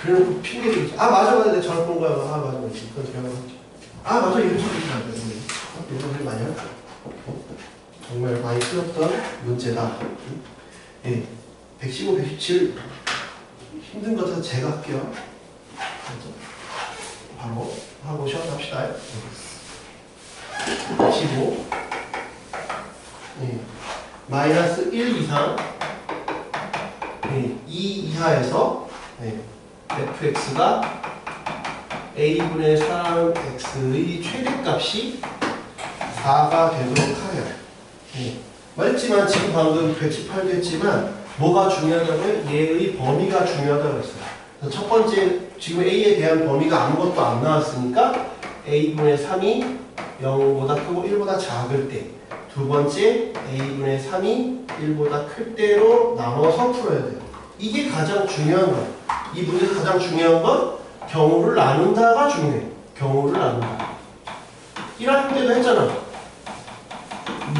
[SPEAKER 1] 그래놓고 핑계대기. 맞아 내가 잘못 본 거야. 맞아 그건 제가 했지. 맞아 이런 소리 안 돼. 이런 소리 많이 할까? 정말 많이 틀렸던 문제다. 예, 115, 117 힘든 것 같아서 제가 할게요. 바로 하고 시작합시다. 115 마이너스 1 이상 2 이하에서 fx가 a분의 3x의 최대값이 4가 되도록 하여. 말했지만 지금 방금 118도 했지만 뭐가 중요하다면 얘의 범위가 중요하다고 했어요. 그래서 첫 번째 지금 a에 대한 범위가 아무것도 안 나왔으니까 a분의 3이 0보다 크고 1보다 작을 때, 두 번째 a분의 3이 1보다 클 때로 나눠서 풀어야 돼요. 이게 가장 중요한 거예요. 이 문제에서 가장 중요한 건 경우를 나눈다가 중요해요. 경우를 나눈다. 1학년 때도 했잖아.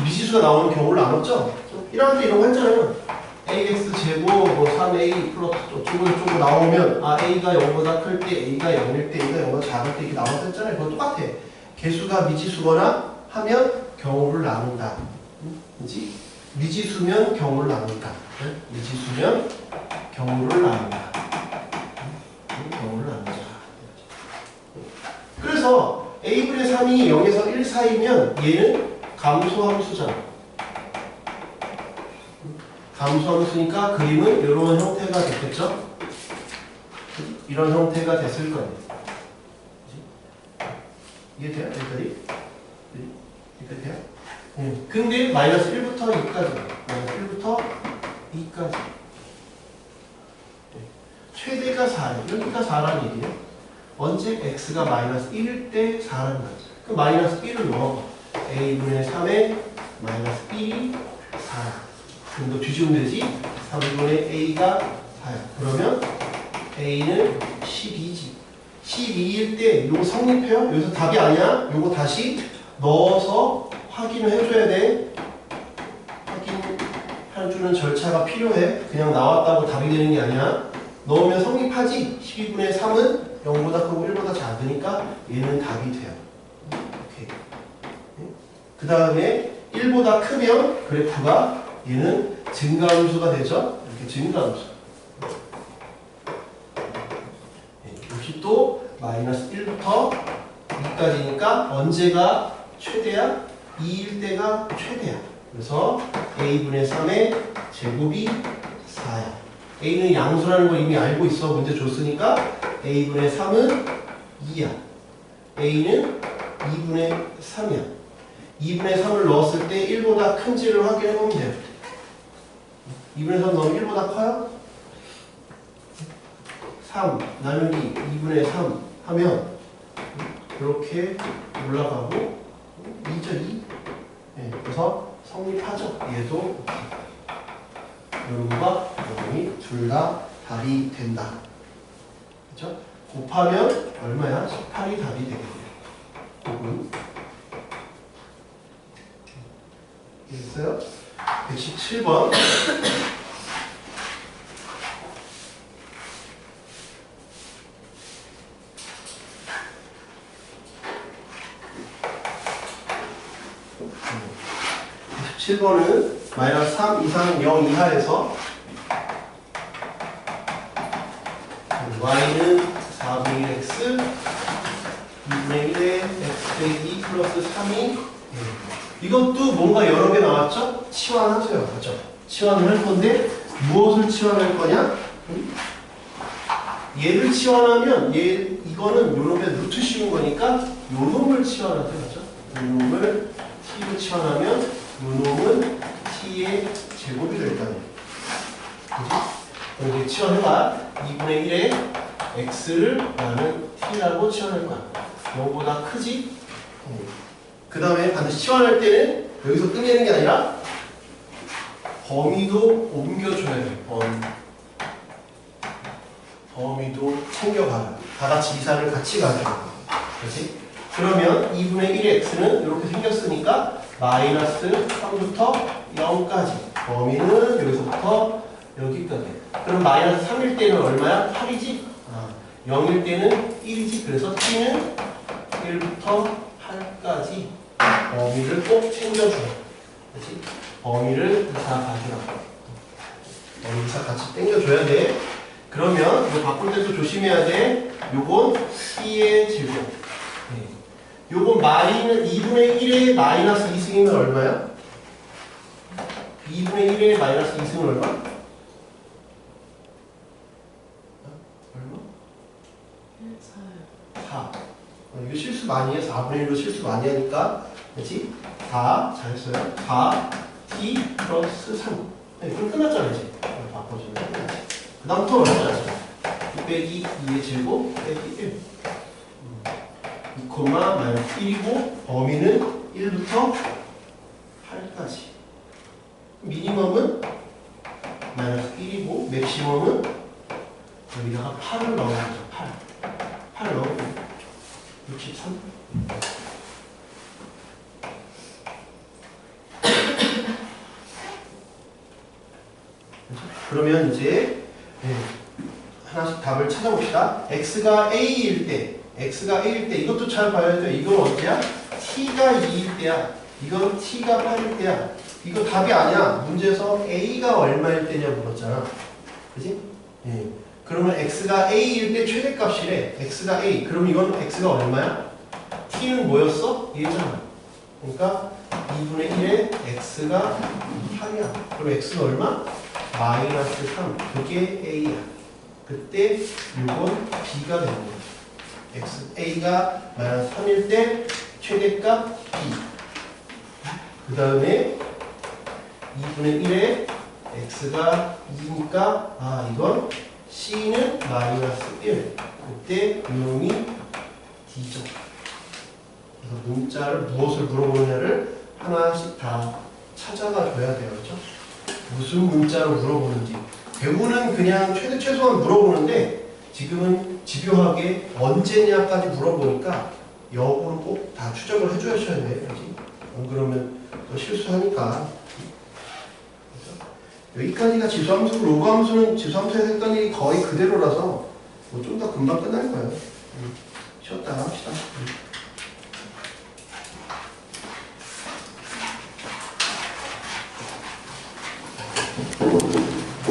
[SPEAKER 1] 미지수가 나오는 경우를 나눴죠? 1학년 때 이런 거 했잖아요. ax 제곱 뭐 3a 플러스 어쩌고 나오면 a가 0보다 클 때, a가 0일 때, a가 0보다 작을 때 이렇게 나왔다 했잖아요. 그건 똑같아. 개수가 미지수거나 하면 경우를 나눈다. 그치? 미지수면 경우를 나눈다. 미지수면 경우를 나눈다. 경우를 나누자. 그래서 a분의 3이 0에서 1 사이면 얘는 감소함수잖아. 감소함수니까 그림은 이런 형태가 됐겠죠? 이런 형태가 됐을 거예요. 이해돼요? 여기까지? 여기까지 돼요? 근데 마이너스 1부터 2까지. 마이너스 1부터 2까지. 최대가 4예요. 여기가 4라는 얘기예요. 언제? x가 마이너스 1일 때 4라는 거야. 그럼 마이너스 1을 넣어. a분의 3에 마이너스 1이 4야. 그럼 너 뒤집으면 되지? 3분의 a가 4야. 그러면 a는 12지. 12일 때 이거 성립해요? 여기서 답이 아니야? 이거 다시 넣어서 확인을 해줘야 돼. 확인해주는 절차가 필요해. 그냥 나왔다고 답이 되는 게 아니야. 넣으면 성립하지. 12분의 3은 0보다 크고 1보다 작으니까 얘는 답이 돼요. 오케이. 그 다음에 1보다 크면 그래프가 얘는 증가함수가 되죠. 이렇게 증가함수. 역시 또 마이너스 1부터 2까지니까 언제가 최대야? 2일 때가 최대야. 그래서 a분의 3의 제곱이 4야. a는 양수라는 걸 이미 알고 있어. 문제 줬으니까 a분의 3은 2야. a는 2분의 3이야. 2분의 3을 넣었을 때 1보다 큰지를 확인해 보면 돼요. 2분의 3 넣으면 1보다 커요? 3 나누기 2분의 3 하면 이렇게 올라가고 2죠 2. 네, 그래서 성립하죠. 얘도 여러분과 여러분이 둘 다 답이 된다. 그렇죠? 곱하면 얼마야? 18이 답이 되겠네요. 혹은 됐어요? 117번. (17번은) 마이너스 3 이상 0 이하에서 y는 4분의 x 2분의 1에 x 빼기 2 플러스 3이 이것도 뭔가 여러 개 나왔죠? 치환하세요. 그렇죠? 치환을 할 건데 무엇을 치환할 거냐? 얘를 치환하면 이거는 요놈의 루트 씌운 거니까 요놈을 치환하세요. 그렇죠? 요놈을 t로 치환하면 요놈은 t의 제곱이 될 거 아니에요. 그지? 여기 치환해봐. 2분의 1에 x를 나는 t라고 치환할 거야. 0보다 크지? 그 다음에 반드시 치환할 때는 여기서 끝내는 게 아니라 범위도 옮겨줘야 돼. 범위도 챙겨가라. 다 같이 이사를 같이 가져가. 그렇지? 그러면 2분의 1의 x는 이렇게 생겼으니까 마이너스 3부터 0까지. 범위는 여기서부터 여기까지. 그럼 마이너스 3일 때는 얼마야? 8이지? 0일 때는 1이지. 그래서 t는 1부터 8까지 범위를 꼭 챙겨줘. 그렇지? 범위를 다 가져라. 범위 다 같이 당겨줘야 돼. 그러면 이거 바꿀 때도 조심해야 돼. 요건 t의 제곱. 요건 2분의 1의 마이너스 2승이면 얼마야? 2분의 1의 마이너스 2승은 얼마? 얼마? 4. 이거 실수 많이 해. 4분의 1로 실수 많이 하니까. 그렇지? 4. 잘했어요. 4. t 플러스 3. 네, 그럼 끝났잖아, 이제. 바꿔주면 끝났지. 그 다음부터 어렵잖아. 2 빼기 2의 제곱 빼기 1. 2, 마이너스 1이고 범위는 1부터 8까지. 미니멈은 마이너스 1이고 맥시멈은 여기다가 8을 넣어보죠. 8 넣고 63. 그러면 이제 하나씩 답을 찾아봅시다. x가 a일 때 이것도 잘 봐야 돼요. 이건 언제야? t가 2일 때야. 이건 t가 8일 때야. 이거 답이 아니야. 문제에서 a가 얼마일 때냐 물었잖아. 그지? 예. 그러면 x가 a일 때 최대값이래. x가 a. 그럼 이건 x가 얼마야? t는 뭐였어? 얘잖아. 그러니까 2분의 1에 x가 8이야. 그럼 x는 얼마? 마이너스 3. 그게 a야. 그때 이건 b가 되는 거야. a가 마이너스 3일 때 최대값 b. 그 다음에 2분의 1에 x가 2니까 이건 C는 마이너스 1. 그때 유형이 D죠. 그래서 문자를 무엇을 물어보느냐를 하나씩 다 찾아가 줘야 돼요. 그렇죠? 무슨 문자로 물어보는지. 배우는 그냥 최소한 물어보는데 지금은 집요하게 언제냐까지 물어보니까 역으로 꼭 다 추적을 해줘야 돼요. 그렇지? 안 그러면 또 실수하니까. 여기까지가 지수함수, 로그함수는 지수함수에서 했던 일이 거의 그대로라서 뭐 좀 더 금방 끝날 거예요. 쉬었다 합시다.